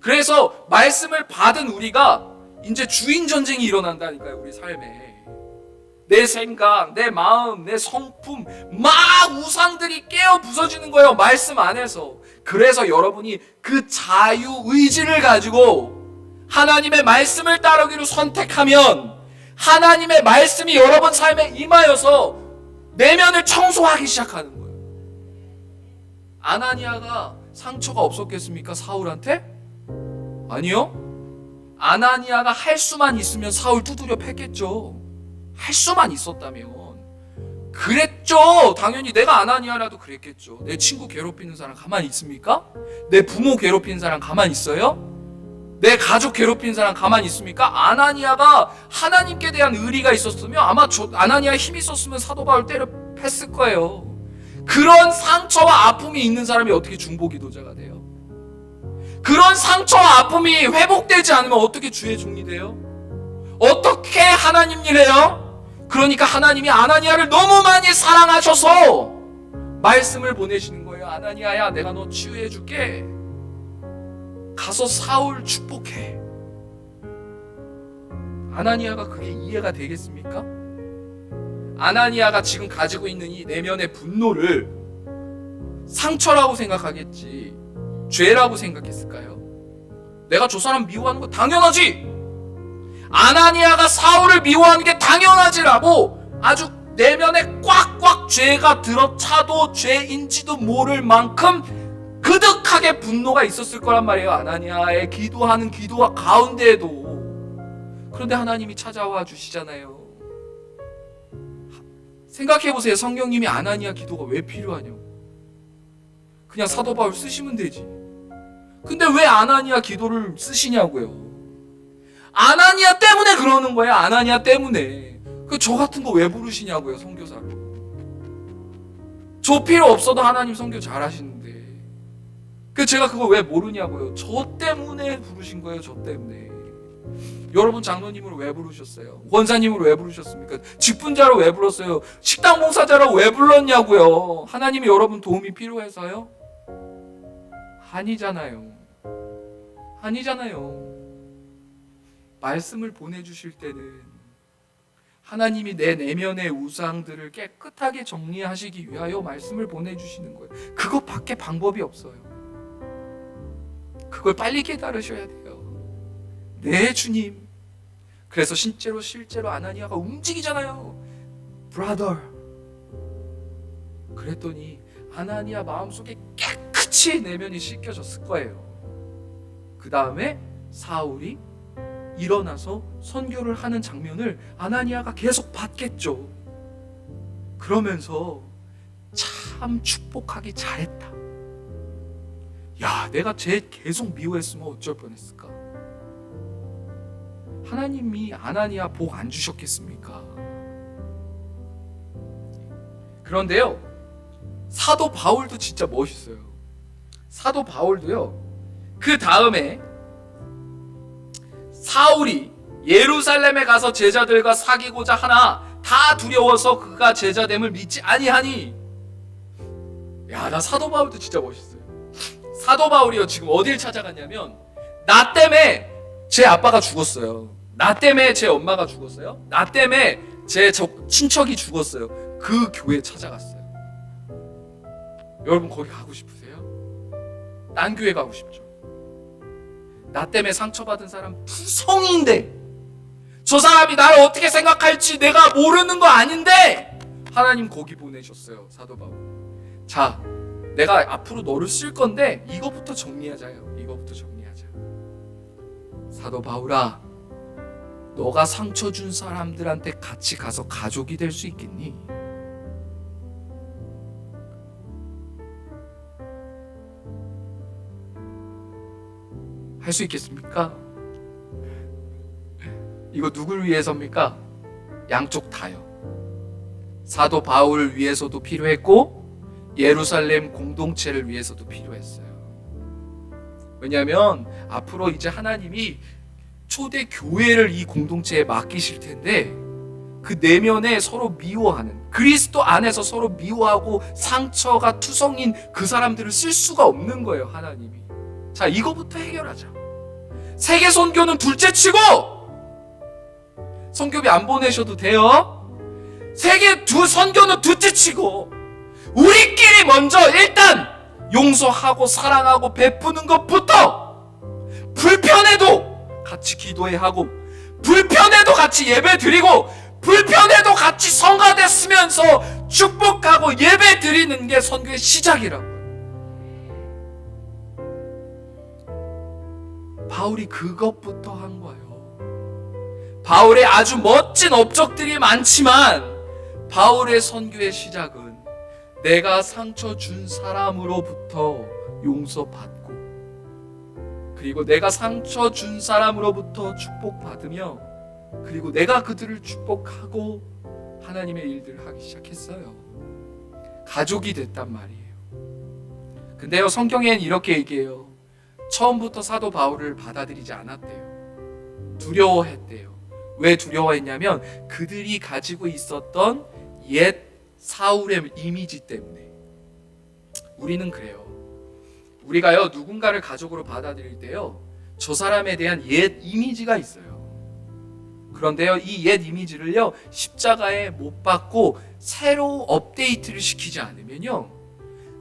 그래서 말씀을 받은 우리가 이제 주인 전쟁이 일어난다니까요, 우리 삶에. 내 생각, 내 마음, 내 성품 막 우상들이 깨어 부서지는 거예요, 말씀 안에서. 그래서 여러분이 그 자유의지를 가지고 하나님의 말씀을 따르기로 선택하면 하나님의 말씀이 여러분 삶에 임하여서 내면을 청소하기 시작하는 거예요. 아나니아가 상처가 없었겠습니까, 사울한테? 아니요. 아나니아가 할 수만 있으면 사울 두드려 팼겠죠. 할 수만 있었다면 그랬죠. 당연히 내가 아나니아라도 그랬겠죠. 내 친구 괴롭히는 사람 가만히 있습니까? 내 부모 괴롭히는 사람 가만히 있어요? 내 가족 괴롭히는 사람 가만히 있습니까? 아나니아가 하나님께 대한 의리가 있었으면 아마 아나니아에 힘이 있었으면 사도 바울 때려 팼을 거예요. 그런 상처와 아픔이 있는 사람이 어떻게 중보기도자가 돼요? 그런 상처와 아픔이 회복되지 않으면 어떻게 주의 종이 돼요? 어떻게 하나님 일해요? 그러니까 하나님이 아나니아를 너무 많이 사랑하셔서 말씀을 보내시는 거예요. 아나니아야, 내가 너 치유해 줄게. 가서 사울 축복해. 아나니아가 그게 이해가 되겠습니까? 아나니아가 지금 가지고 있는 이 내면의 분노를 상처라고 생각하겠지 죄라고 생각했을까요? 내가 저 사람 미워하는 거 당연하지! 아나니아가 사울을 미워하는 게 당연하지라고 아주 내면에 꽉꽉 죄가 들어차도 죄인지도 모를 만큼 그득하게 분노가 있었을 거란 말이에요. 아나니아의 기도하는 기도와 가운데에도. 그런데 하나님이 찾아와 주시잖아요. 생각해보세요. 성경님이 아나니아 기도가 왜 필요하냐고. 그냥 사도 바울 쓰시면 되지. 근데 왜 아나니아 기도를 쓰시냐고요. 아나니아 때문에 그러는 거예요. 아나니아 때문에. 저 같은 거 왜 부르시냐고요. 선교사를. 저 필요 없어도 하나님 선교 잘하시는데. 제가 그거 왜 모르냐고요. 저 때문에 부르신 거예요. 저 때문에. 여러분 장로님을 왜 부르셨어요? 원사님을 왜 부르셨습니까? 직분자로 왜 불렀어요? 식당 봉사자로 왜 불렀냐고요. 하나님이 여러분 도움이 필요해서요? 아니잖아요. 아니잖아요. 말씀을 보내주실 때는 하나님이 내 내면의 우상들을 깨끗하게 정리하시기 위하여 말씀을 보내주시는 거예요. 그것밖에 방법이 없어요. 그걸 빨리 깨달으셔야 돼요. 네, 주님. 그래서 실제로 아나니아가 움직이잖아요. 브라더. 그랬더니 아나니아 마음속에 깨끗이 내면이 씻겨졌을 거예요. 그 다음에 사울이 일어나서 선교를 하는 장면을 아나니아가 계속 봤겠죠. 그러면서 참 축복하기 잘했다. 야, 내가 쟤 계속 미워했으면 어쩔 뻔했을까. 하나님이 아나니아 복 안 주셨겠습니까? 그런데요, 사도 바울도 진짜 멋있어요. 사도 바울도요, 그 다음에 사울이 예루살렘에 가서 제자들과 사귀고자 하나 다 두려워서 그가 제자됨을 믿지 아니하니. 야, 나 사도 바울도 진짜 멋있어요. 사도 바울이요, 지금 어딜 찾아갔냐면, 나 때문에 제 아빠가 죽었어요. 나 때문에 제 엄마가 죽었어요. 나 때문에 제 친척이 죽었어요. 그 교회 찾아갔어요. 여러분 거기 가고 싶으세요? 딴 교회 가고 싶죠? 나 때문에 상처받은 사람 투성인데, 저 사람이 나를 어떻게 생각할지 내가 모르는 거 아닌데 하나님 거기 보내셨어요. 사도 바울. 자, 내가 앞으로 너를 쓸 건데 이거부터 정리하자요. 이거부터 정리하자. 사도 바울아, 너가 상처 준 사람들한테 같이 가서 가족이 될 수 있겠니? 할 수 있겠습니까? 이거 누굴 위해서입니까? 양쪽 다요. 사도 바울을 위해서도 필요했고 예루살렘 공동체를 위해서도 필요했어요. 왜냐하면 앞으로 이제 하나님이 초대 교회를 이 공동체에 맡기실 텐데, 그 내면에 서로 미워하는, 그리스도 안에서 서로 미워하고 상처가 투성인 그 사람들을 쓸 수가 없는 거예요. 하나님이. 자, 이거부터 해결하자. 세계 선교는 둘째치고 선교비 안 보내셔도 돼요. 세계 선교는 둘째치고 우리끼리 먼저 일단 용서하고 사랑하고 베푸는 것부터, 불편해도 같이 기도해 하고, 불편해도 같이 예배 드리고, 불편해도 같이 성가됐으면서 축복하고 예배 드리는 게 선교의 시작이라고. 바울이 그것부터 한 거예요. 바울의 아주 멋진 업적들이 많지만 바울의 선교의 시작은 내가 상처 준 사람으로부터 용서받고, 그리고 내가 상처 준 사람으로부터 축복받으며, 그리고 내가 그들을 축복하고 하나님의 일들을 하기 시작했어요. 가족이 됐단 말이에요. 근데요, 성경엔 이렇게 얘기해요. 처음부터 사도 바울을 받아들이지 않았대요. 두려워했대요. 왜 두려워했냐면 그들이 가지고 있었던 옛 사울의 이미지 때문에. 우리는 그래요. 우리가요, 누군가를 가족으로 받아들일 때요, 저 사람에 대한 옛 이미지가 있어요. 그런데요, 이 옛 이미지를요 십자가에 못 박고 새로 업데이트를 시키지 않으면요,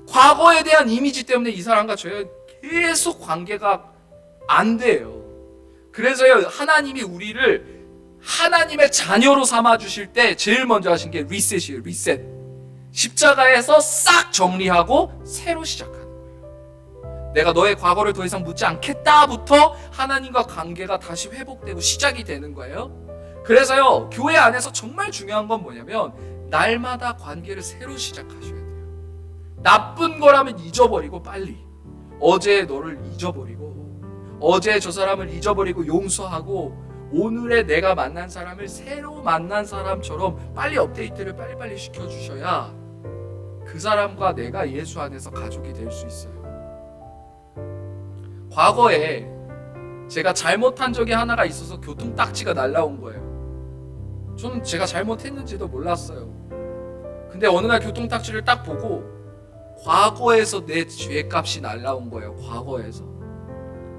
과거에 대한 이미지 때문에 이 사람과 저희 계속 관계가 안 돼요. 그래서요, 하나님이 우리를 하나님의 자녀로 삼아 주실 때 제일 먼저 하신 게 리셋이에요. 리셋. 십자가에서 싹 정리하고 새로 시작하는 거예요. 내가 너의 과거를 더 이상 묻지 않겠다부터 하나님과 관계가 다시 회복되고 시작이 되는 거예요. 그래서요, 교회 안에서 정말 중요한 건 뭐냐면 날마다 관계를 새로 시작하셔야 돼요. 나쁜 거라면 잊어버리고, 빨리 어제의 너를 잊어버리고, 어제 저 사람을 잊어버리고 용서하고, 오늘의 내가 만난 사람을 새로 만난 사람처럼 빨리 업데이트를 빨리빨리 시켜주셔야 그 사람과 내가 예수 안에서 가족이 될 수 있어요. 과거에 제가 잘못한 적이 하나가 있어서 교통딱지가 날라온 거예요. 저는 제가 잘못했는지도 몰랐어요. 근데 어느 날 교통딱지를 딱 보고 과거에서 내 죄값이 날라온 거예요. 과거에서.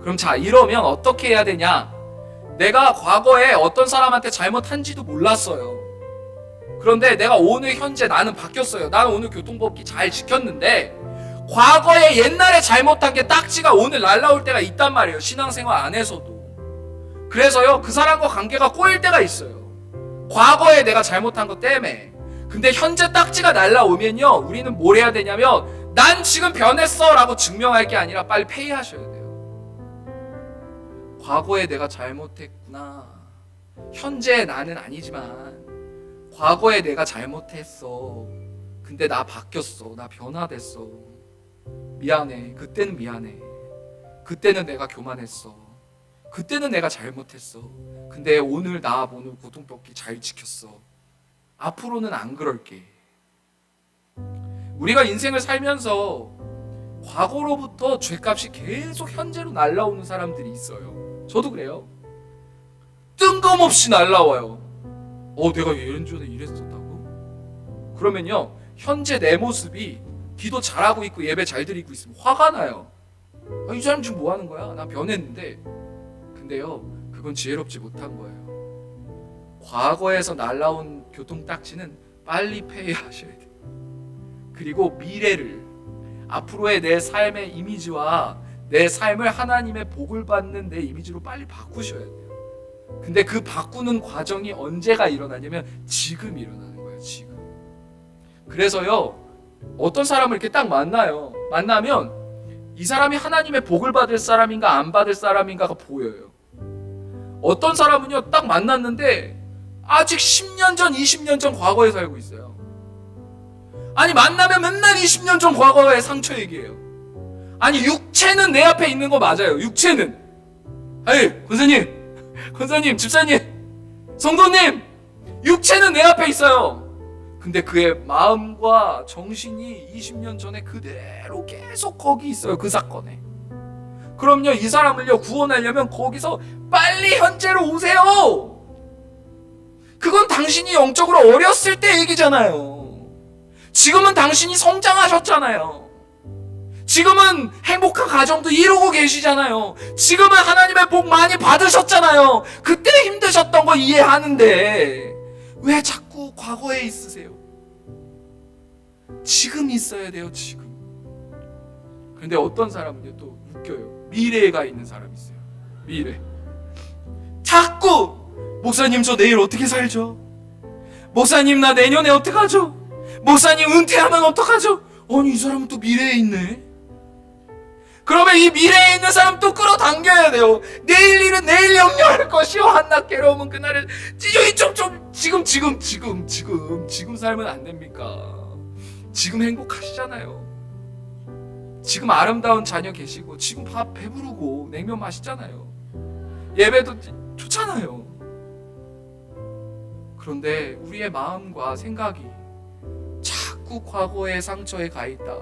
그럼 자, 이러면 어떻게 해야 되냐? 내가 과거에 어떤 사람한테 잘못한지도 몰랐어요. 그런데 내가 오늘 현재 나는 바뀌었어요. 나는 오늘 교통법규 잘 지켰는데 과거에 옛날에 잘못한 게 딱지가 오늘 날라올 때가 있단 말이에요. 신앙생활 안에서도. 그래서요, 그 사람과 관계가 꼬일 때가 있어요. 과거에 내가 잘못한 것 때문에. 근데 현재 딱지가 날라오면요, 우리는 뭘 해야 되냐면 난 지금 변했어 라고 증명할 게 아니라 빨리 페이하셔야 돼요. 과거에 내가 잘못했구나. 현재 나는 아니지만 과거에 내가 잘못했어. 근데 나 바뀌었어. 나 변화됐어. 미안해. 그때는 미안해. 그때는 내가 교만했어. 그때는 내가 잘못했어. 근데 오늘 교통법규 잘 지켰어. 앞으로는 안 그럴게. 우리가 인생을 살면서 과거로부터 죄값이 계속 현재로 날라오는 사람들이 있어요. 저도 그래요. 뜬금없이 날라와요. 내가 예전에 이랬었다고? 그러면요, 현재 내 모습이 기도 잘하고 있고 예배 잘 드리고 있으면 화가 나요. 이 사람 지금 뭐 하는 거야? 나 변했는데. 근데요, 그건 지혜롭지 못한 거예요. 과거에서 날라온 교통딱지는 빨리 폐해하셔야 돼요. 그리고 미래를, 앞으로의 내 삶의 이미지와 내 삶을 하나님의 복을 받는 내 이미지로 빨리 바꾸셔야 돼요. 근데 그 바꾸는 과정이 언제가 일어나냐면 지금 일어나는 거예요. 지금. 그래서요, 어떤 사람을 이렇게 딱 만나면 이 사람이 하나님의 복을 받을 사람인가 안 받을 사람인가가 보여요. 어떤 사람은요, 딱 만났는데 아직 10년 전, 20년 전 과거에 살고 있어요. 아니, 만나면 맨날 20년 전 과거의 상처 얘기해요. 아니, 육체는 내 앞에 있는 거 맞아요. 육체는. 권사님, 집사님, 성도님, 육체는 내 앞에 있어요. 근데 그의 마음과 정신이 20년 전에 그대로 계속 거기 있어요. 그 사건에. 그럼요, 이 사람을요 구원하려면 거기서 빨리 현재로 오세요. 그건 당신이 영적으로 어렸을 때 얘기잖아요. 지금은 당신이 성장하셨잖아요. 지금은 행복한 가정도 이루고 계시잖아요. 지금은 하나님의 복 많이 받으셨잖아요. 그때 힘드셨던 거 이해하는데 왜 자꾸 과거에 있으세요? 지금 있어야 돼요. 지금. 그런데 어떤 사람은요, 또 웃겨요. 미래에 가 있는 사람이 있어요. 미래. 자꾸 목사님, 저 내일 어떻게 살죠? 목사님, 나 내년에 어떡하죠? 목사님, 은퇴하면 어떡하죠? 아니, 이 사람은 또 미래에 있네. 그러면 이 미래에 있는 사람 또 끌어당겨야 돼요. 내일 일은 내일 염려할 것이요, 한낱 괴로움은 그날을. 지금 살면 안 됩니까? 지금 행복하시잖아요. 지금 아름다운 자녀 계시고, 지금 밥 배부르고 냉면 맛있잖아요. 예배도 좋잖아요. 그런데 우리의 마음과 생각이 자꾸 과거의 상처에 가 있다.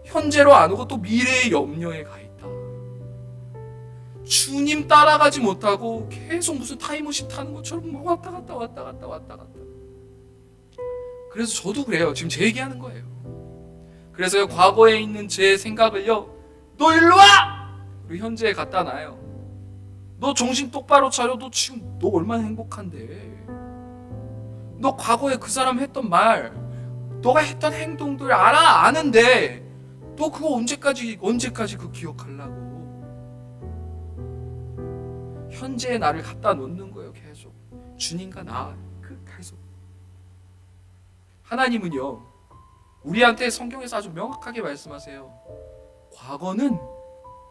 현재로 안 오고 또 미래의 염려에 가 있다. 주님 따라가지 못하고 계속 무슨 타임머신 타는 것처럼 왔다 갔다. 그래서 저도 그래요. 지금 제 얘기하는 거예요. 그래서요, 과거에 있는 제 생각을요, 너 일로 와! 그리고 현재에 갖다 놔요. 너 정신 똑바로 차려. 너 지금 너 얼마나 행복한데. 너 과거에 그 사람 했던 말, 너가 했던 행동들 아는데 너 그거 언제까지 그 기억하려고. 현재의 나를 갖다 놓는 거예요. 계속 주님과 나 계속. 하나님은요, 우리한테 성경에서 아주 명확하게 말씀하세요. 과거는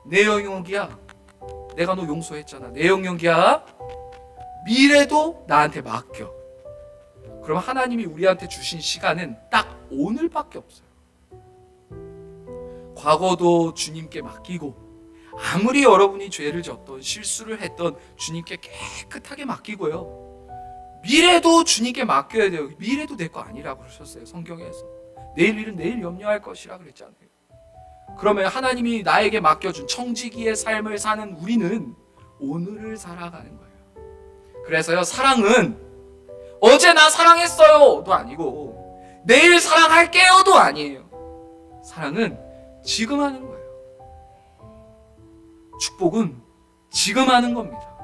내 영역이야. 내가 너 용서했잖아. 내 영역이야. 미래도 나한테 맡겨. 그럼 하나님이 우리한테 주신 시간은 딱 오늘밖에 없어요. 과거도 주님께 맡기고, 아무리 여러분이 죄를 졌던 실수를 했던 주님께 깨끗하게 맡기고요. 미래도 주님께 맡겨야 돼요. 미래도 내 거 아니라고 그러셨어요. 성경에서. 내일 일은 내일 염려할 것이라 그랬잖아요. 그러면 하나님이 나에게 맡겨준 청지기의 삶을 사는 우리는 오늘을 살아가는 거예요. 그래서요, 사랑은 어제 나 사랑했어요도 아니고 내일 사랑할게요도 아니에요. 사랑은 지금 하는 거예요. 축복은 지금 하는 겁니다.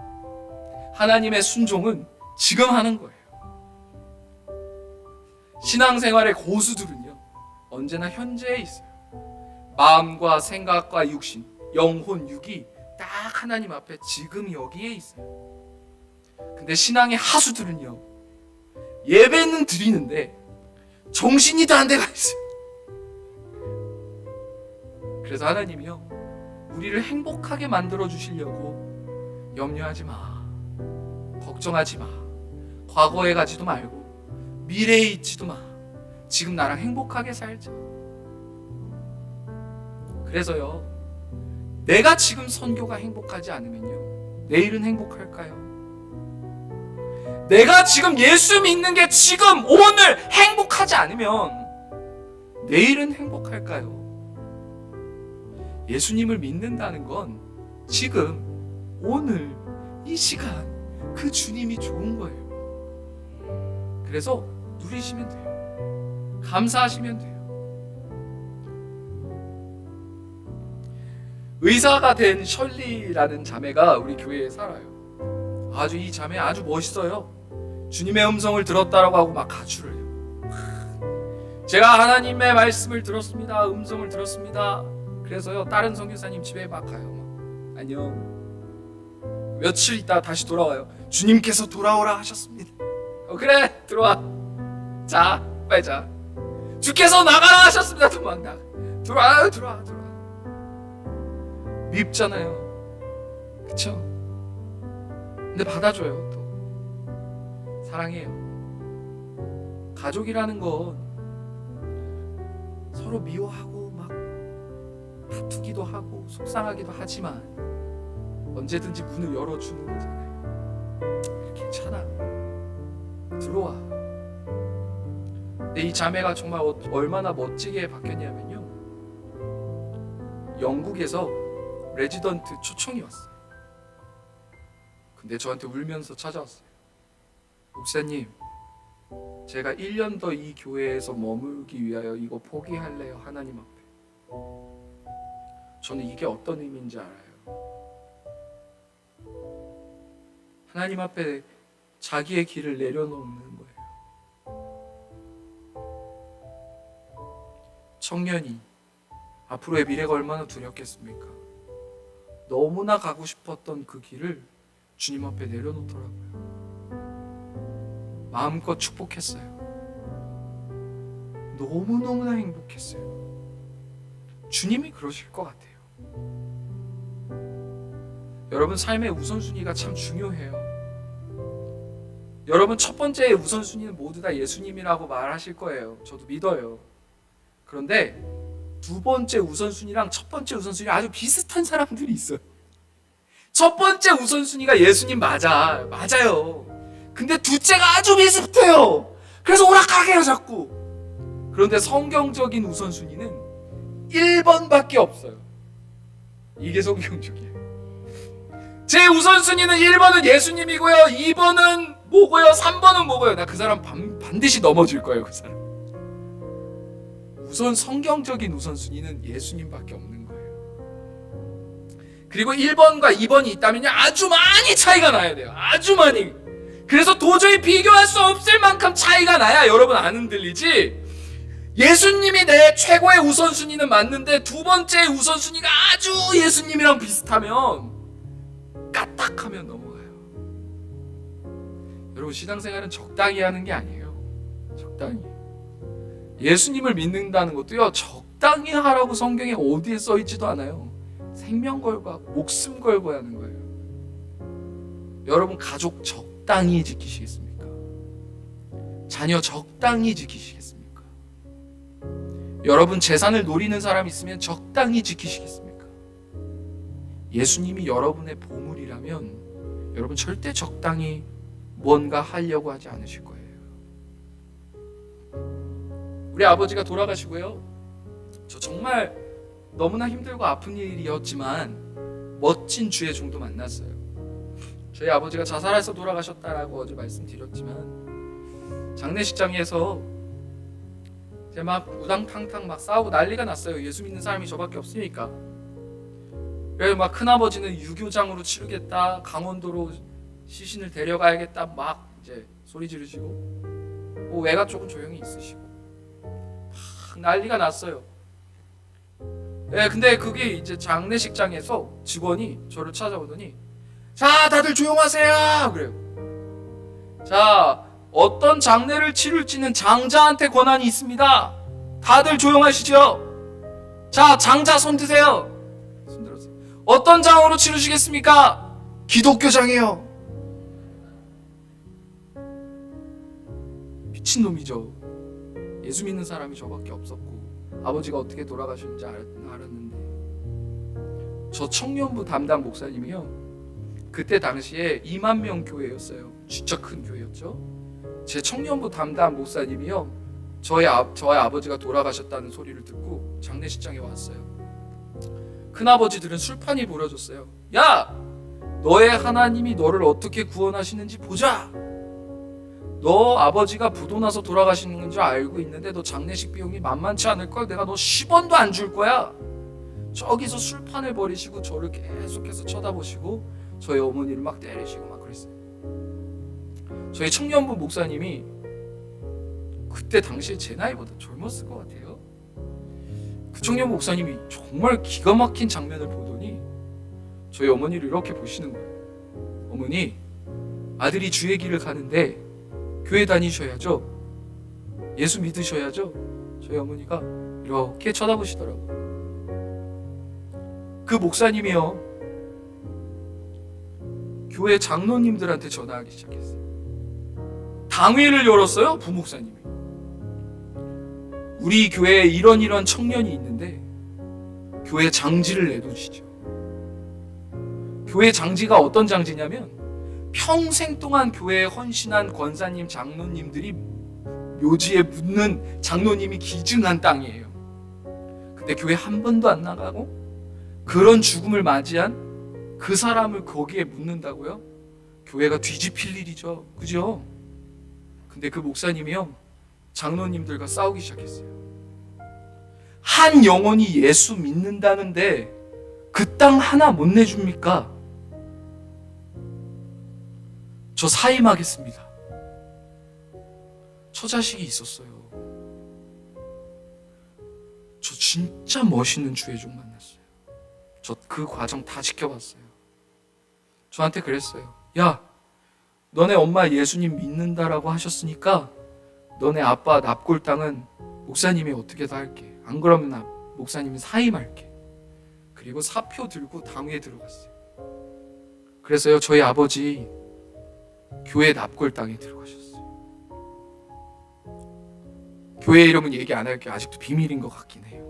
하나님의 순종은 지금 하는 거예요. 신앙생활의 고수들은요, 언제나 현재에 있어요. 마음과 생각과 육신, 영혼, 육이 딱 하나님 앞에 지금 여기에 있어요. 근데 신앙의 하수들은요, 예배는 드리는데 정신이 다른 데가 있어요. 그래서 하나님이요, 우리를 행복하게 만들어 주시려고 염려하지 마, 걱정하지 마, 과거에 가지도 말고 미래에 있지도 마, 지금 나랑 행복하게 살자. 그래서요, 내가 지금 선교가 행복하지 않으면요, 내일은 행복할까요? 내가 지금 예수 믿는 게 지금 오늘 행복하지 않으면 내일은 행복할까요? 예수님을 믿는다는 건 지금 오늘 이 시간 그 주님이 좋은 거예요. 그래서 누리시면 돼요. 감사하시면 돼요. 의사가 된 셜리라는 자매가 우리 교회에 살아요. 아주 이 자매 아주 멋있어요. 주님의 음성을 들었다라고 하고 막 가출을 해요. 제가 하나님의 말씀을 들었습니다. 음성을 들었습니다. 그래서요, 다른 선교사님 집에 막 가요. 막, 안녕. 며칠 있다 다시 돌아와요. 주님께서 돌아오라 하셨습니다. 그래, 들어와. 자, 빨리 자. 주께서 나가라 하셨습니다. 도망가. 들어와. 밉잖아요. 그쵸? 근데 받아줘요. 또 사랑해요. 가족이라는 건 서로 미워하고 막 다투기도 하고 속상하기도 하지만 언제든지 문을 열어주는 거잖아요. 괜찮아, 들어와. 근데 이 자매가 정말 얼마나 멋지게 바뀌었냐면요, 영국에서 레지던트 초청이 왔어요. 근데 저한테 울면서 찾아왔어요. 목사님, 제가 1년 더 이 교회에서 머물기 위하여 이거 포기할래요, 하나님 앞에. 저는 이게 어떤 의미인지 알아요. 하나님 앞에 자기의 길을 내려놓는 거예요. 청년이 앞으로의 미래가 얼마나 두렵겠습니까? 너무나 가고 싶었던 그 길을 주님 앞에 내려놓더라고요. 마음껏 축복했어요. 너무너무나 행복했어요. 주님이 그러실 것 같아요. 여러분, 삶의 우선순위가 참 중요해요. 여러분, 첫 번째 우선순위는 모두 다 예수님이라고 말하실 거예요. 저도 믿어요. 그런데 두 번째 우선순위랑 첫 번째 우선순위 아주 비슷한 사람들이 있어요. 첫 번째 우선순위가 예수님 맞아요. 근데 둘째가 아주 비슷해요. 그래서 오락가락해요, 자꾸. 그런데 성경적인 우선순위는 1번밖에 없어요. 이게 성경적이에요. 제 우선순위는 1번은 예수님이고요, 2번은 뭐고요, 3번은 뭐고요. 나 그 사람 반드시 넘어질 거예요, 그 사람. 우선 성경적인 우선순위는 예수님밖에 없는 거예요. 그리고 1번과 2번이 있다면요, 아주 많이 차이가 나야 돼요. 아주 많이. 그래서 도저히 비교할 수 없을 만큼 차이가 나야 여러분 안 흔들리지. 예수님이 내 최고의 우선순위는 맞는데 두 번째 우선순위가 아주 예수님이랑 비슷하면 까딱하면 넘어가요. 여러분, 신앙생활은 적당히 하는 게 아니에요. 적당히. 예수님을 믿는다는 것도요, 적당히 하라고 성경에 어디에 써 있지도 않아요. 생명 걸고 하고 목숨 걸고 하는 거예요. 여러분, 가족 적당히 지키시겠습니까? 자녀 적당히 지키시겠습니까? 여러분, 재산을 노리는 사람 있으면 적당히 지키시겠습니까? 예수님이 여러분의 보물이라면 여러분 절대 적당히 뭔가 하려고 하지 않으실 거예요. 우리 아버지가 돌아가시고요, 저 정말 너무나 힘들고 아픈 일이었지만 멋진 주의 종도 만났어요. 저희 아버지가 자살해서 돌아가셨다라고 어제 말씀드렸지만 장례식장에서 이제 막 우당탕탕 막 싸우고 난리가 났어요. 예수 믿는 사람이 저밖에 없으니까. 그래서 막 큰아버지는 유교장으로 치르겠다, 강원도로 시신을 데려가야겠다 막 이제 소리 지르시고, 뭐 외가 조금 조용히 있으시고 막 난리가 났어요. 네, 근데 그게 이제 장례식장에서 직원이 저를 찾아오더니, 자, 다들 조용하세요 그래요. 자, 어떤 장례를 치룰지는 장자한테 권한이 있습니다. 다들 조용하시죠. 자, 장자 손 드세요. 손 들었어요. 어떤 장으로 치르시겠습니까? 기독교장이요. 미친놈이죠. 예수 믿는 사람이 저밖에 없었고 아버지가 어떻게 돌아가셨는지 알았는데, 저 청년부 담당 목사님이요, 그때 당시에 2만 명 교회였어요. 진짜 큰 교회였죠. 제 청년부 담당 목사님이요, 저의 아버지가 돌아가셨다는 소리를 듣고 장례식장에 왔어요. 큰아버지들은 술판이 벌어졌어요. 야, 너의 하나님이 너를 어떻게 구원하시는지 보자. 너 아버지가 부도나서 돌아가시는 줄 알고 있는데 너 장례식 비용이 만만치 않을걸. 내가 너 10원도 안 줄 거야. 저기서 술판을 벌이시고 저를 계속해서 쳐다보시고 저희 어머니를 막 때리시고 막 그랬어요. 저희 청년부 목사님이 그때 당시에 제 나이보다 젊었을 것 같아요. 그 청년부 목사님이 정말 기가 막힌 장면을 보더니 저희 어머니를 이렇게 보시는 거예요. 어머니, 아들이 주의 길을 가는데 교회 다니셔야죠. 예수 믿으셔야죠. 저희 어머니가 이렇게 쳐다보시더라고요. 그 목사님이요, 교회 장로님들한테 전화하기 시작했어요. 당회를 열었어요. 부목사님이. 우리 교회에 이런 청년이 있는데 교회 장지를 내두시죠. 교회 장지가 어떤 장지냐면 평생 동안 교회에 헌신한 권사님, 장로님들이 묘지에 묻는 장로님이 기증한 땅이에요. 근데 교회 한 번도 안 나가고 그런 죽음을 맞이한 그 사람을 거기에 묻는다고요? 교회가 뒤집힐 일이죠. 그죠? 근데 그 목사님이요, 장로님들과 싸우기 시작했어요. 한 영혼이 예수 믿는다는데 그 땅 하나 못 내줍니까? 저 사임하겠습니다. 처자식이 있었어요. 저 진짜 멋있는 주의 종 만났어요. 저 그 과정 다 지켜봤어요. 저한테 그랬어요. 야, 너네 엄마 예수님 믿는다라고 하셨으니까 너네 아빠 납골 땅은 목사님이 어떻게 다 할게. 안 그러면 목사님이 사임할게. 그리고 사표 들고 당회에 들어갔어요. 그래서요, 저희 아버지 교회 납골 땅에 들어가셨어요. 교회 이름은 얘기 안 할게요. 아직도 비밀인 것 같긴 해요.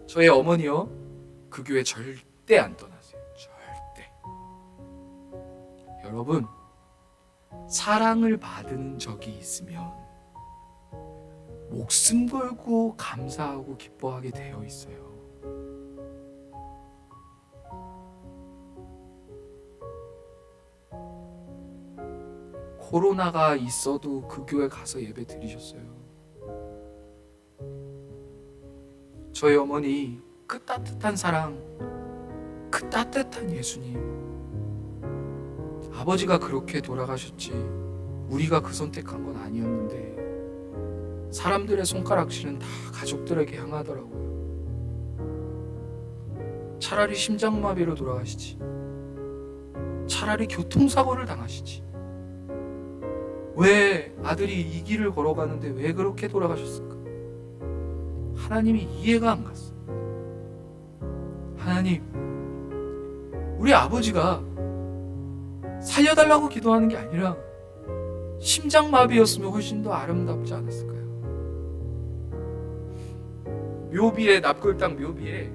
저희 어머니요, 그 교회 절대 안 떠나세요. 절대. 여러분, 사랑을 받은 적이 있으면 목숨 걸고 감사하고 기뻐하게 되어 있어요. 코로나가 있어도 그 교회 가서 예배 드리셨어요. 저희 어머니 그 따뜻한 사랑, 그 따뜻한 예수님. 아버지가 그렇게 돌아가셨지 우리가 그 선택한 건 아니었는데 사람들의 손가락질은 다 가족들에게 향하더라고요. 차라리 심장마비로 돌아가시지, 차라리 교통사고를 당하시지, 왜 아들이 이 길을 걸어가는데 왜 그렇게 돌아가셨을까? 하나님이 이해가 안 갔어요. 하나님, 우리 아버지가 살려달라고 기도하는 게 아니라 심장마비였으면 훨씬 더 아름답지 않았을까요? 묘비에, 납골당 묘비에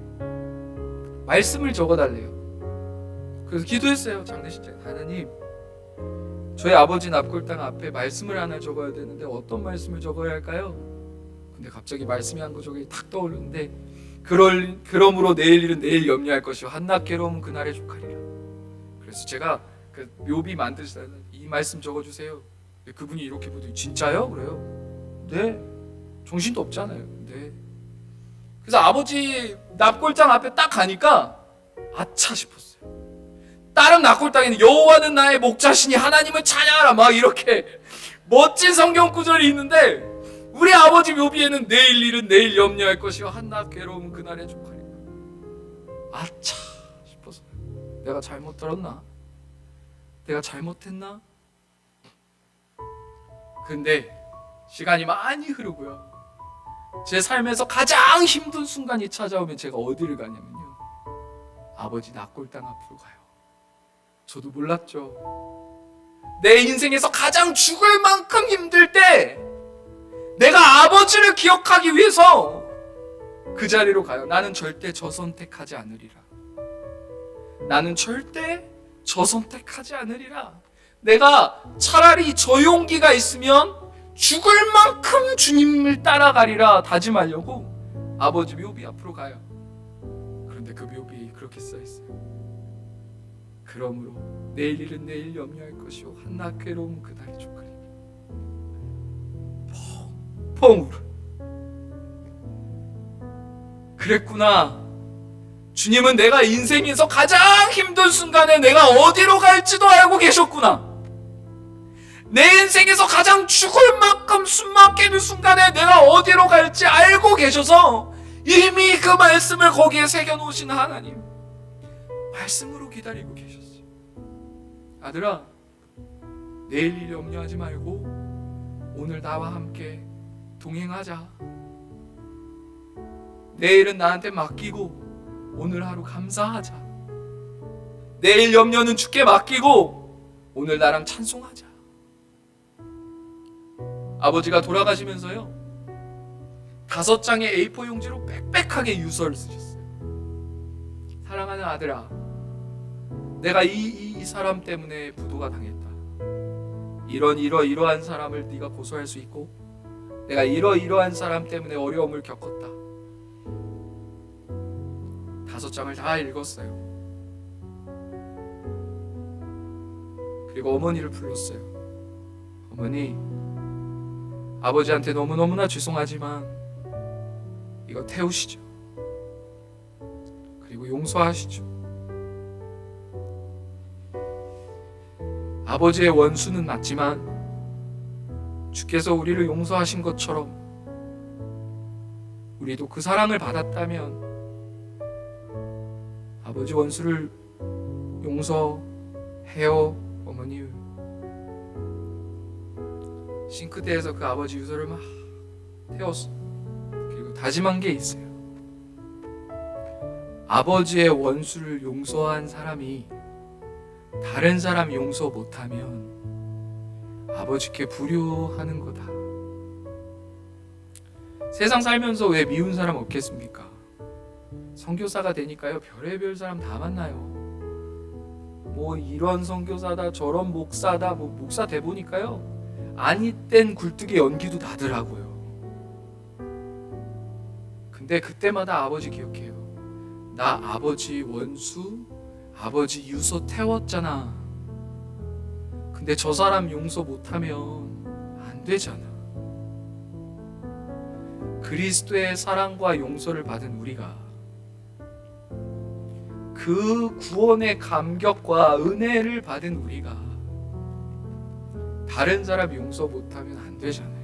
말씀을 적어달래요. 그래서 기도했어요. 장례식장에. 하나님, 저희 아버지 납골당 앞에 말씀을 하나 적어야 되는데 어떤 말씀을 적어야 할까요? 근데 갑자기 말씀이 한 구절이 탁 떠오르는데, 그러므로 내일 일은 내일 염려할 것이요 한낱 괴로움은 그날에 족하리라. 그래서 제가 그 묘비 만드시다 이 말씀 적어주세요. 그분이 이렇게 보더니 진짜요? 그래요. 네. 정신도 없잖아요. 네. 그래서 아버지 납골당 앞에 딱 가니까 아차 싶었어요. 다른 납골당에는 여호와는 나의 목자시니 하나님을 찬양하라 막 이렇게 멋진 성경 구절이 있는데, 우리 아버지 묘비에는 내일 일은 내일 염려할 것이요 한낱 괴로움은 그날에 족하리라. 아차 싶어서 내가 잘못 들었나? 내가 잘못했나? 근데 시간이 많이 흐르고요. 제 삶에서 가장 힘든 순간이 찾아오면 제가 어디를 가냐면요, 아버지 납골당 앞으로 가요. 저도 몰랐죠. 내 인생에서 가장 죽을 만큼 힘들 때 내가 아버지를 기억하기 위해서 그 자리로 가요. 나는 절대 저 선택하지 않으리라. 나는 절대 저 선택하지 않으리라. 내가 차라리 저 용기가 있으면 죽을 만큼 주님을 따라가리라 다짐하려고 아버지 묘비 앞으로 가요. 그런데 그 묘비에 그렇게 써있어요. 그러므로 내일 일은 내일 염려할 것이요 한낱 괴로움은 그날이 족하리라. 펑 울어. 그랬구나. 주님은 내가 인생에서 가장 힘든 순간에 내가 어디로 갈지도 알고 계셨구나. 내 인생에서 가장 죽을 만큼 숨 막히는 순간에 내가 어디로 갈지 알고 계셔서 이미 그 말씀을 거기에 새겨놓으신 하나님, 말씀으로 기다리고 계셨어요. 아들아, 내일 일 염려하지 말고 오늘 나와 함께 동행하자. 내일은 나한테 맡기고 오늘 하루 감사하자. 내일 염려는 주께 맡기고 오늘 나랑 찬송하자. 아버지가 돌아가시면서요, 5장의 A4 용지로 빽빽하게 유서를 쓰셨어요. 사랑하는 아들아, 내가 이 사람 때문에 부도가 당했다. 이러한 사람을 네가 고소할 수 있고, 내가 이러한 사람 때문에 어려움을 겪었다. 5장을 다 읽었어요. 그리고 어머니를 불렀어요. 어머니, 아버지한테 너무너무나 죄송하지만 이거 태우시죠. 그리고 용서하시죠. 아버지의 원수는 맞지만 주께서 우리를 용서하신 것처럼 우리도 그 사랑을 받았다면 아버지 원수를 용서해요. 어머니. 싱크대에서 그 아버지 유서를 막 태웠어. 그리고 다짐한 게 있어요. 아버지의 원수를 용서한 사람이 다른 사람 용서 못하면 아버지께 불효하는 거다. 세상 살면서 왜 미운 사람 없겠습니까? 선교사가 되니까요, 별의별 사람 다 만나요. 뭐 이런 선교사다, 저런 목사다, 뭐 목사 돼 보니까요, 아니 땐 굴뚝에 연기도 나더라고요. 근데 그때마다 아버지 기억해요. 나 아버지 원수, 아버지 유서 태웠잖아. 근데 저 사람 용서 못하면 안 되잖아. 그리스도의 사랑과 용서를 받은 우리가 그 구원의 감격과 은혜를 받은 우리가 다른 사람 용서 못하면 안 되잖아요.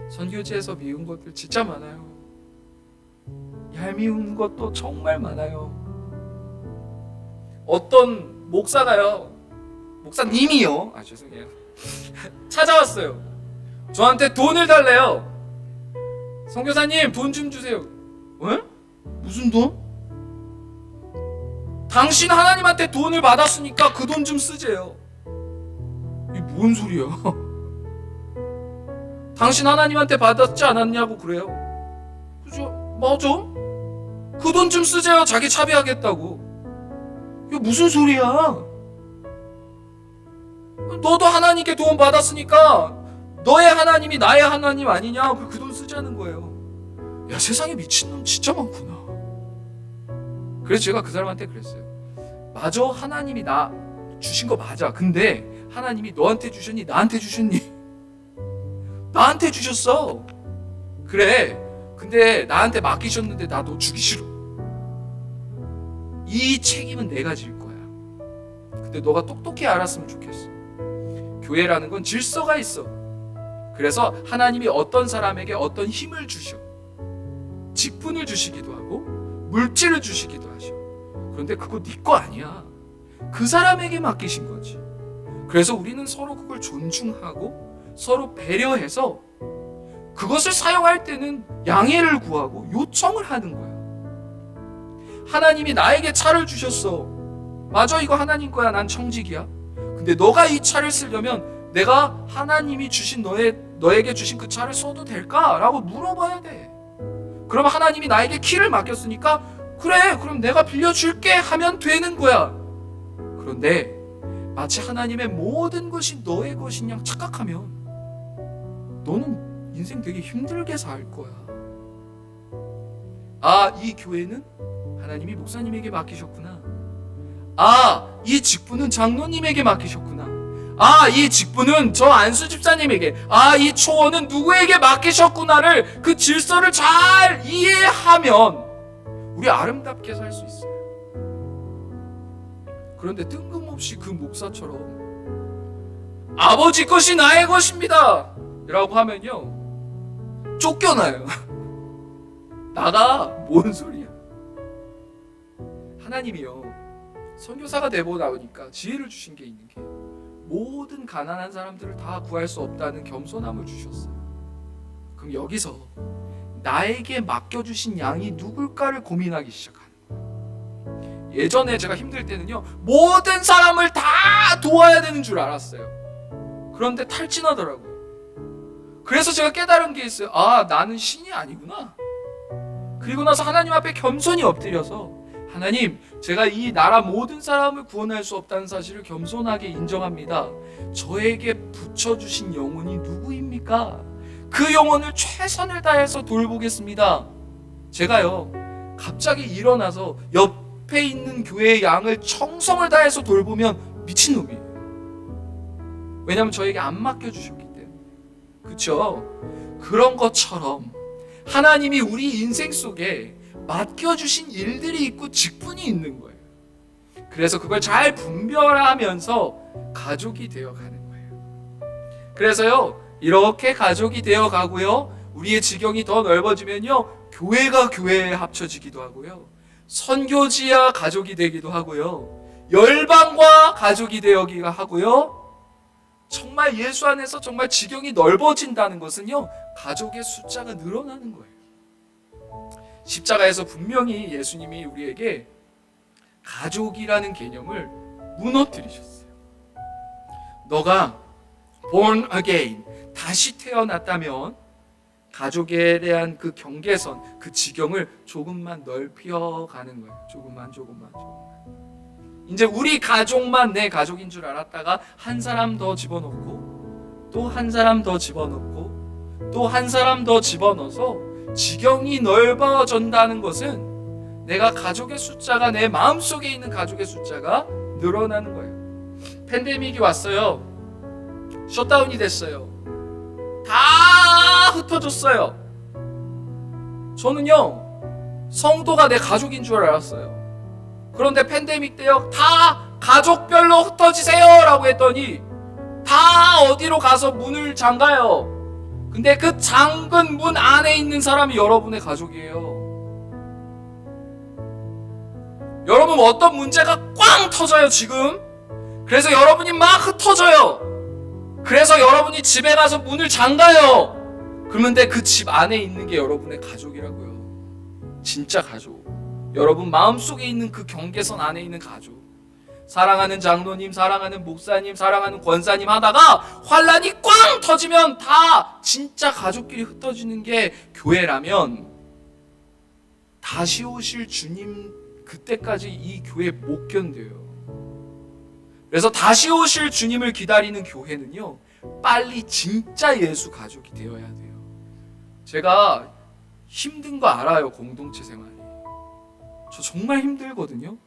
선교지에서 미운 것들 진짜 많아요. 얄미운 것도 정말 많아요. 어떤 목사님이요. 죄송해요. 찾아왔어요. 저한테 돈을 달래요. 선교사님, 돈 좀 주세요. 에? 무슨 돈? 당신 하나님한테 돈을 받았으니까 그 돈 좀 쓰재요. 이게 뭔 소리야? 당신 하나님한테 받았지 않았냐고 그래요. 그죠? 맞아? 그 돈 좀 쓰재요. 자기 차비하겠다고. 이게 무슨 소리야? 너도 하나님께 돈 받았으니까 너의 하나님이 나의 하나님 아니냐? 그 돈 쓰자는 거예요. 야, 세상에 미친놈 진짜 많구나. 그래서 제가 그 사람한테 그랬어요. 맞아, 하나님이 나 주신 거 맞아. 근데 하나님이 너한테 주셨니? 나한테 주셨니? 나한테 주셨어. 그래. 근데 나한테 맡기셨는데 나 너 주기 싫어. 이 책임은 내가 질 거야. 근데 너가 똑똑히 알았으면 좋겠어. 교회라는 건 질서가 있어. 그래서 하나님이 어떤 사람에게 어떤 힘을 주셔. 직분을 주시기도 하고 물질을 주시기도 하셔. 그런데 그거 네 거 아니야. 그 사람에게 맡기신 거지. 그래서 우리는 서로 그걸 존중하고 서로 배려해서 그것을 사용할 때는 양해를 구하고 요청을 하는 거야. 하나님이 나에게 차를 주셨어. 맞아, 이거 하나님 거야. 난 청직이야. 근데 너가 이 차를 쓰려면 내가 하나님이 주신 너에게 주신 그 차를 써도 될까? 라고 물어봐야 돼. 그럼 하나님이 나에게 키를 맡겼으니까 그래, 그럼 내가 빌려줄게 하면 되는 거야. 그런데 마치 하나님의 모든 것이 너의 것인 양 착각하면 너는 인생 되게 힘들게 살 거야. 아, 이 교회는 하나님이 목사님에게 맡기셨구나. 아, 이 직분은 장로님에게 맡기셨구나. 아, 이 직분은 저 안수 집사님에게, 아, 이 초원은 누구에게 맡기셨구나를 그 질서를 잘 이해하면 우리 아름답게 살 수 있어요. 그런데 뜬금없이 그 목사처럼 아버지 것이 나의 것입니다 라고 하면요, 쫓겨나요. 나가 뭔 소리야. 하나님이요, 선교사가 되고 나오니까 지혜를 주신 게 있는 게 모든 가난한 사람들을 다 구할 수 없다는 겸손함을 주셨어요. 그럼 여기서 나에게 맡겨주신 양이 누굴까를 고민하기 시작하는 거예요. 예전에 제가 힘들 때는요, 모든 사람을 다 도와야 되는 줄 알았어요. 그런데 탈진하더라고요. 그래서 제가 깨달은 게 있어요. 아, 나는 신이 아니구나. 그리고 나서 하나님 앞에 겸손히 엎드려서, 하나님, 제가 이 나라 모든 사람을 구원할 수 없다는 사실을 겸손하게 인정합니다. 저에게 붙여주신 영혼이 누구입니까? 그 영혼을 최선을 다해서 돌보겠습니다. 제가요, 갑자기 일어나서 옆에 있는 교회의 양을 청성을 다해서 돌보면 미친놈이에요. 왜냐하면 저에게 안 맡겨주셨기 때문에. 그렇죠? 그런 것처럼 하나님이 우리 인생 속에 맡겨주신 일들이 있고 직분이 있는 거예요. 그래서 그걸 잘 분별하면서 가족이 되어가는 거예요. 그래서요, 이렇게 가족이 되어가고요, 우리의 지경이 더 넓어지면요, 교회가 교회에 합쳐지기도 하고요, 선교지와 가족이 되기도 하고요, 열방과 가족이 되기도 하고요. 정말 예수 안에서 정말 지경이 넓어진다는 것은요, 가족의 숫자가 늘어나는 거예요. 십자가에서 분명히 예수님이 우리에게 가족이라는 개념을 무너뜨리셨어요. 너가 born again, 다시 태어났다면 가족에 대한 그 경계선, 그 지경을 조금만 넓혀가는 거예요. 조금만. 이제 우리 가족만 내 가족인 줄 알았다가 한 사람 더 집어넣고 또 한 사람 더 집어넣고 또 한 사람 더 집어넣어서 지경이 넓어진다는 것은 내가 가족의 숫자가, 내 마음속에 있는 가족의 숫자가 늘어나는 거예요. 팬데믹이 왔어요. 셧다운이 됐어요. 다 흩어졌어요. 저는요, 성도가 내 가족인 줄 알았어요. 그런데 팬데믹 때요, 다 가족별로 흩어지세요 라고 했더니 다 어디로 가서 문을 잠가요. 근데 그 잠근 문 안에 있는 사람이 여러분의 가족이에요. 여러분, 어떤 문제가 꽝 터져요 지금. 그래서 여러분이 막 흩어져요. 그래서 여러분이 집에 가서 문을 잠가요. 그런데 그 집 안에 있는 게 여러분의 가족이라고요. 진짜 가족. 여러분 마음속에 있는 그 경계선 안에 있는 가족. 사랑하는 장로님, 사랑하는 목사님, 사랑하는 권사님 하다가 환란이 꽝 터지면 다 진짜 가족끼리 흩어지는 게 교회라면, 다시 오실 주님 그때까지 이 교회 못 견뎌요. 그래서 다시 오실 주님을 기다리는 교회는요, 빨리 진짜 예수 가족이 되어야 돼요. 제가 힘든 거 알아요. 공동체 생활이 저 정말 힘들거든요.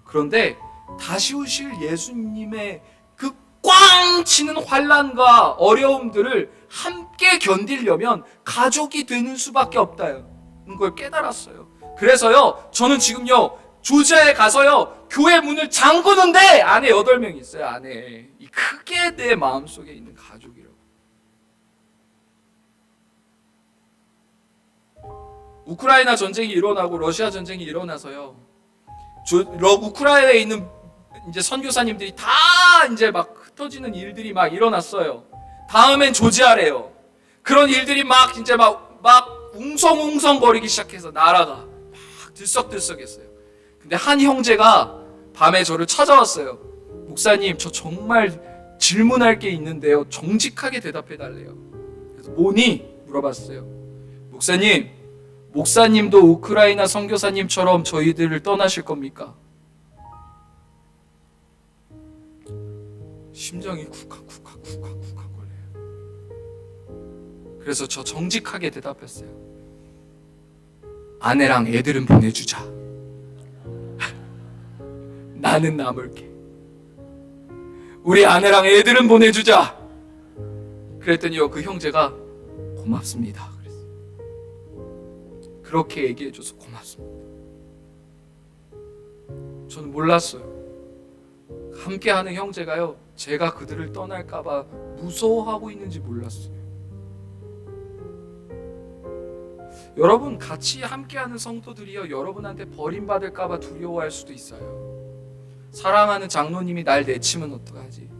그런데 다시 오실 예수님의 그 꽝 치는 환난과 어려움들을 함께 견디려면 가족이 되는 수밖에 없다는 걸 깨달았어요. 그래서요, 저는 지금요, 조지아에 가서요, 교회 문을 잠그는데 안에 8명 있어요. 안에. 이 크게 내 마음속에 있는 가족이라고. 우크라이나 전쟁이 일어나고 러시아 전쟁이 일어나서요, 우크라이나에 있는 이제 선교사님들이 다 이제 막 흩어지는 일들이 막 일어났어요. 다음엔 조지아래요. 그런 일들이 막 이제 막 웅성웅성거리기 시작해서 나라가 막 들썩들썩했어요. 근데 한 형제가 밤에 저를 찾아왔어요. 목사님, 저 정말 질문할 게 있는데요, 정직하게 대답해 달래요. 그래서 뭐니? 물어봤어요. 목사님도 우크라이나 선교사님처럼 저희들을 떠나실 겁니까? 심장이 쿡쿡쿡쿡쿡쿡 걸려요. 그래서 저 정직하게 대답했어요. 아내랑 애들은 보내주자. 나는 남을게. 우리 아내랑 애들은 보내주자. 그랬더니요, 그 형제가 고맙습니다. 그랬어요. 그렇게 얘기해줘서 고맙습니다. 저는 몰랐어요. 함께하는 형제가요, 제가 그들을 떠날까봐 무서워하고 있는지 몰랐어요. 여러분, 같이 함께하는 성도들이요, 여러분한테 버림받을까봐 두려워할 수도 있어요. 사랑하는 장로님이 날 내치면 어떡하지?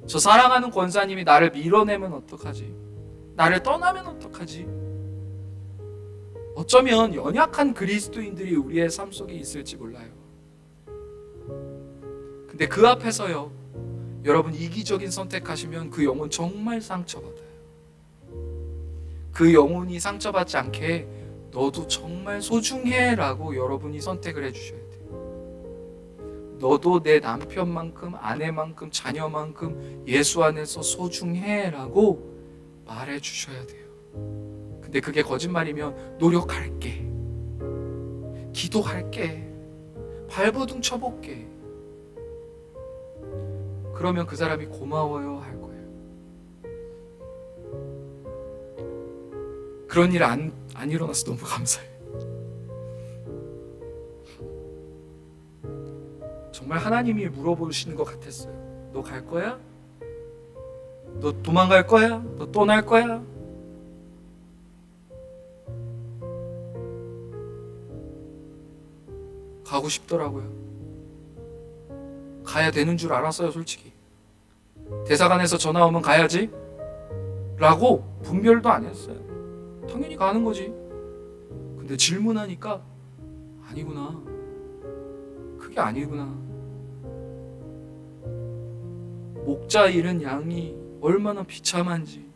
저 사랑하는 권사님이 나를 밀어내면 어떡하지? 나를 떠나면 어떡하지? 어쩌면 연약한 그리스도인들이 우리의 삶 속에 있을지 몰라요. 근데 그 앞에서요, 여러분 이기적인 선택하시면 그 영혼 정말 상처받아요. 그 영혼이 상처받지 않게 너도 정말 소중해 라고 여러분이 선택을 해주셔야 돼요. 너도 내 남편만큼, 아내만큼, 자녀만큼 예수 안에서 소중해 라고 말해주셔야 돼요. 근데 그게 거짓말이면 노력할게, 기도할게, 발버둥 쳐볼게, 그러면 그 사람이 고마워요 할 거예요. 그런 일 안 일어나서 너무 감사해요. 정말 하나님이 물어보시는 것 같았어요. 너 갈 거야? 너 도망갈 거야? 너 떠날 거야? 가고 싶더라고요. 가야 되는 줄 알았어요, 솔직히. 대사관에서 전화 오면 가야지 라고 분별도 안 했어요. 당연히 가는 거지. 근데 질문하니까 아니구나, 그게 아니구나. 목자 잃은 양이 얼마나 비참한지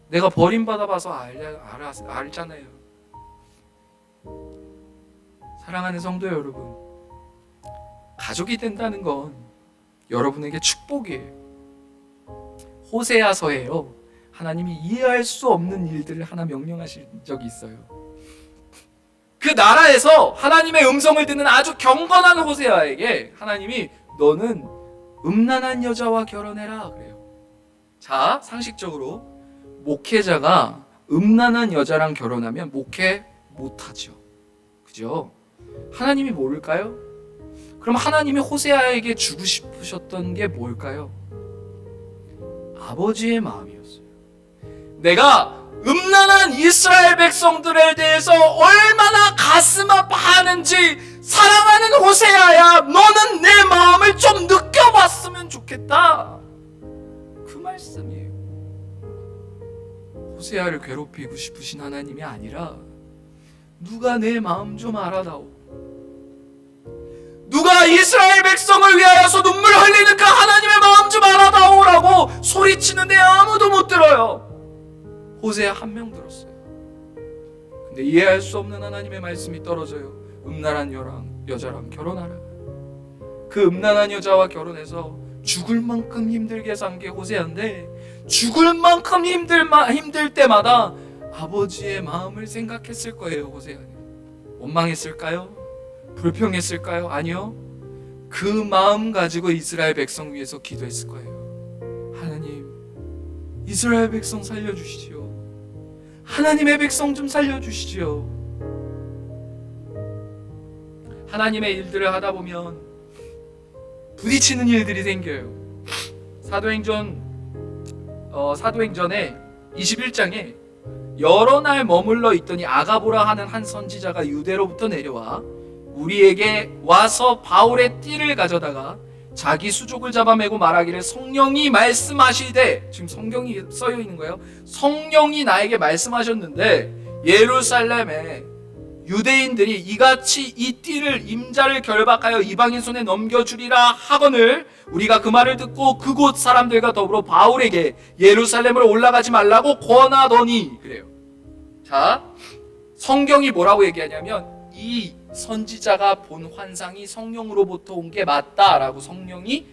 내가 버림받아 봐서 알잖아요. 사랑하는 성도 여러분, 가족이 된다는 건 여러분에게 축복이에요. 호세아서에요, 하나님이 이해할 수 없는 일들을 하나 명령하신 적이 있어요. 그 나라에서 하나님의 음성을 듣는 아주 경건한 호세아에게 하나님이 너는 음란한 여자와 결혼해라 그래요. 자, 상식적으로 목회자가 음란한 여자랑 결혼하면 목회 못하죠. 그죠? 하나님이 모를까요? 그럼 하나님이 호세아에게 주고 싶으셨던 게 뭘까요? 아버지의 마음이었어요. 내가 음란한 이스라엘 백성들에 대해서 얼마나 가슴 아파하는지 사랑하는 호세아야, 너는 내 마음을 좀 느껴봤으면 좋겠다. 그 말씀이에요. 호세아를 괴롭히고 싶으신 하나님이 아니라 누가 내 마음 좀 알아다오, 누가 이스라엘 백성을 위하여서 눈물 흘리는 그 하나님의 마음 좀 알아다오라고 소리치는데 아무도 못 들어요. 호세아 한 명 들었어요. 근데 이해할 수 없는 하나님의 말씀이 떨어져요. 음란한 여자랑 결혼하라. 그 음란한 여자와 결혼해서 죽을 만큼 힘들게 산 게 호세아인데, 죽을 만큼 힘들 때마다 아버지의 마음을 생각했을 거예요. 호세아는 원망했을까요? 불평했을까요? 아니요. 그 마음 가지고 이스라엘 백성 위해서 기도했을 거예요. 하나님, 이스라엘 백성 살려주시지요. 하나님의 백성 좀 살려주시지요. 하나님의 일들을 하다 보면 부딪히는 일들이 생겨요. 사도행전의 21장에 여러 날 머물러 있더니 아가보라 하는 한 선지자가 유대로부터 내려와 우리에게 와서 바울의 띠를 가져다가 자기 수족을 잡아매고 말하기를, 성령이 말씀하시되, 지금 성경이 써여 있는 거예요. 성령이 나에게 말씀하셨는데 예루살렘에 유대인들이 이같이 이 띠를 임자를 결박하여 이방인 손에 넘겨주리라 하거늘 우리가 그 말을 듣고 그곳 사람들과 더불어 바울에게 예루살렘으로 올라가지 말라고 권하더니, 그래요. 자, 성경이 뭐라고 얘기하냐면 이 선지자가 본 환상이 성령으로부터 온 게 맞다라고 성경이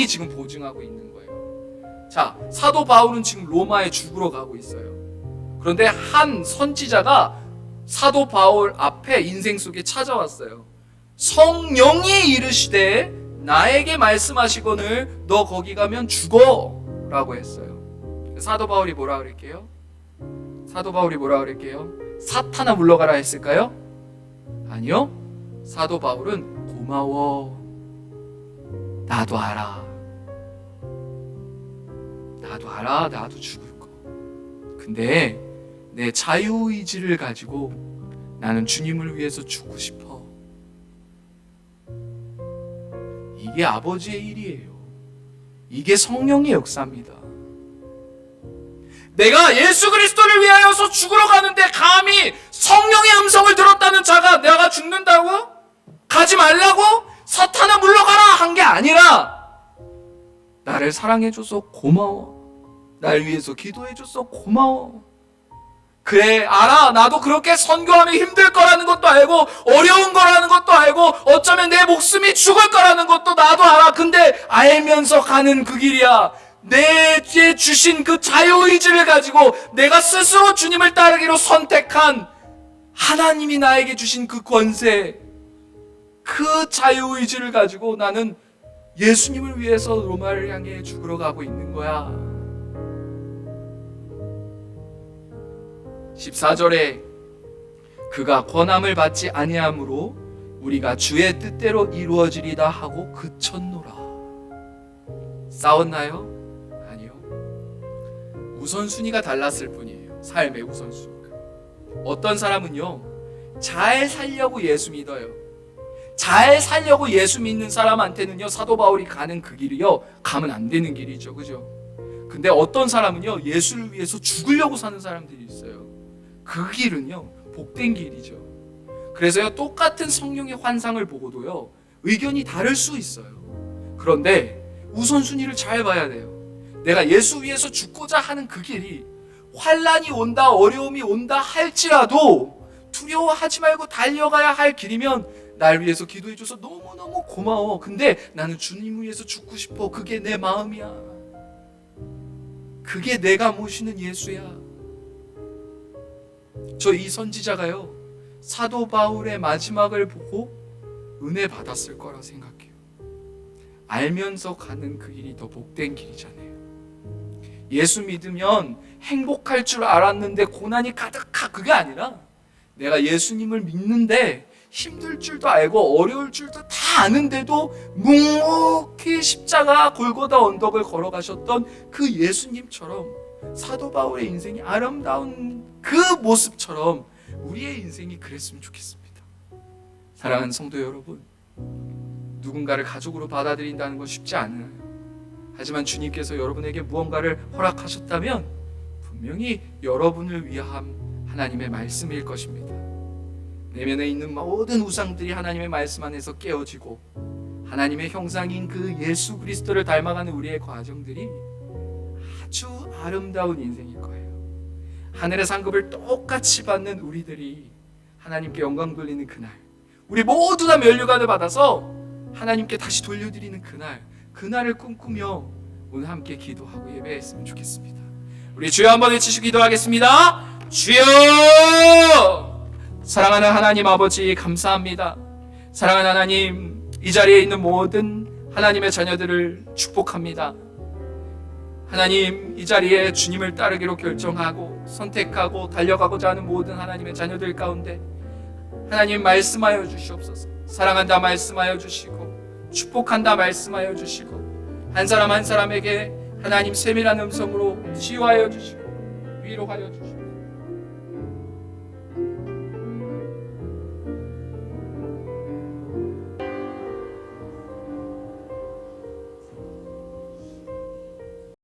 지금 보증하고 있는 거예요. 자, 사도 바울은 지금 로마에 죽으러 가고 있어요. 그런데 한 선지자가 사도 바울 앞에 인생 속에 찾아왔어요. 성령이 이르시되 나에게 말씀하시거늘 너 거기 가면 죽어 라고 했어요. 사도 바울이 뭐라 그랬게요? 사탄아 물러가라 했을까요? 아니요. 사도 바울은 고마워, 나도 알아, 나도 죽을 거. 근데 내 자유의지를 가지고 나는 주님을 위해서 죽고 싶어. 이게 아버지의 일이에요. 이게 성령의 역사입니다. 내가 예수 그리스도를 위하여서 죽으러 가는데 감히 성령의 음성을 들었다는 자가 내가 죽는다고? 가지 말라고? 사탄아 물러가라 한 게 아니라, 나를 사랑해줘서 고마워, 날 위해서 기도해줘서 고마워. 그래, 알아. 나도 그렇게 선교하면 힘들 거라는 것도 알고 어려운 거라는 것도 알고 어쩌면 내 목숨이 죽을 거라는 것도 나도 알아. 근데 알면서 가는 그 길이야. 내게 주신 그 자유의지를 가지고 내가 스스로 주님을 따르기로 선택한 하나님이 나에게 주신 그 권세, 그 자유의지를 가지고 나는 예수님을 위해서 로마를 향해 죽으러 가고 있는 거야. 14절에 그가 권함을 받지 아니하므로 우리가 주의 뜻대로 이루어지리다 하고 그쳤노라. 싸웠나요? 아니요. 우선순위가 달랐을 뿐이에요. 삶의 우선순위가. 어떤 사람은요, 잘 살려고 예수 믿어요. 잘 살려고 예수 믿는 사람한테는요, 사도 바울이 가는 그 길이요, 가면 안 되는 길이죠. 그죠? 근데 어떤 사람은요, 예수를 위해서 죽으려고 사는 사람들이 있어요. 그 길은요, 복된 길이죠. 그래서요, 똑같은 성령의 환상을 보고도요, 의견이 다를 수 있어요. 그런데 우선순위를 잘 봐야 돼요. 내가 예수 위해서 죽고자 하는 그 길이 환난이 온다, 어려움이 온다 할지라도 두려워하지 말고 달려가야 할 길이면 날 위해서 기도해줘서 너무너무 고마워. 근데 나는 주님 위해서 죽고 싶어. 그게 내 마음이야. 그게 내가 모시는 예수야. 저 이 선지자가요, 사도 바울의 마지막을 보고 은혜 받았을 거라 생각해요. 알면서 가는 그 길이 더 복된 길이잖아요. 예수 믿으면 행복할 줄 알았는데 고난이 가득하, 그게 아니라 내가 예수님을 믿는데 힘들 줄도 알고 어려울 줄도 다 아는데도 묵묵히 십자가 골고다 언덕을 걸어가셨던 그 예수님처럼, 사도 바울의 인생이 아름다운 그 모습처럼 우리의 인생이 그랬으면 좋겠습니다. 사랑하는 성도 여러분, 누군가를 가족으로 받아들인다는 건 쉽지 않아요. 하지만 주님께서 여러분에게 무언가를 허락하셨다면 분명히 여러분을 위한 하나님의 말씀일 것입니다. 내면에 있는 모든 우상들이 하나님의 말씀 안에서 깨어지고 하나님의 형상인 그 예수 그리스도를 닮아가는 우리의 과정들이 아주 아름다운 인생일 거예요. 하늘의 상급을 똑같이 받는 우리들이 하나님께 영광 돌리는 그날, 우리 모두 다 면류관을 받아서 하나님께 다시 돌려드리는 그날을 꿈꾸며 오늘 함께 기도하고 예배했으면 좋겠습니다. 우리 주여 한번 외치시고 기도하겠습니다. 주여! 사랑하는 하나님 아버지, 감사합니다. 사랑하는 하나님, 이 자리에 있는 모든 하나님의 자녀들을 축복합니다. 하나님, 이 자리에 주님을 따르기로 결정하고 선택하고 달려가고자 하는 모든 하나님의 자녀들 가운데 하나님 말씀하여 주시옵소서. 사랑한다 말씀하여 주시고 축복한다 말씀하여 주시고 한 사람 한 사람에게 하나님 세밀한 음성으로 치유하여 주시고 위로하여 주시고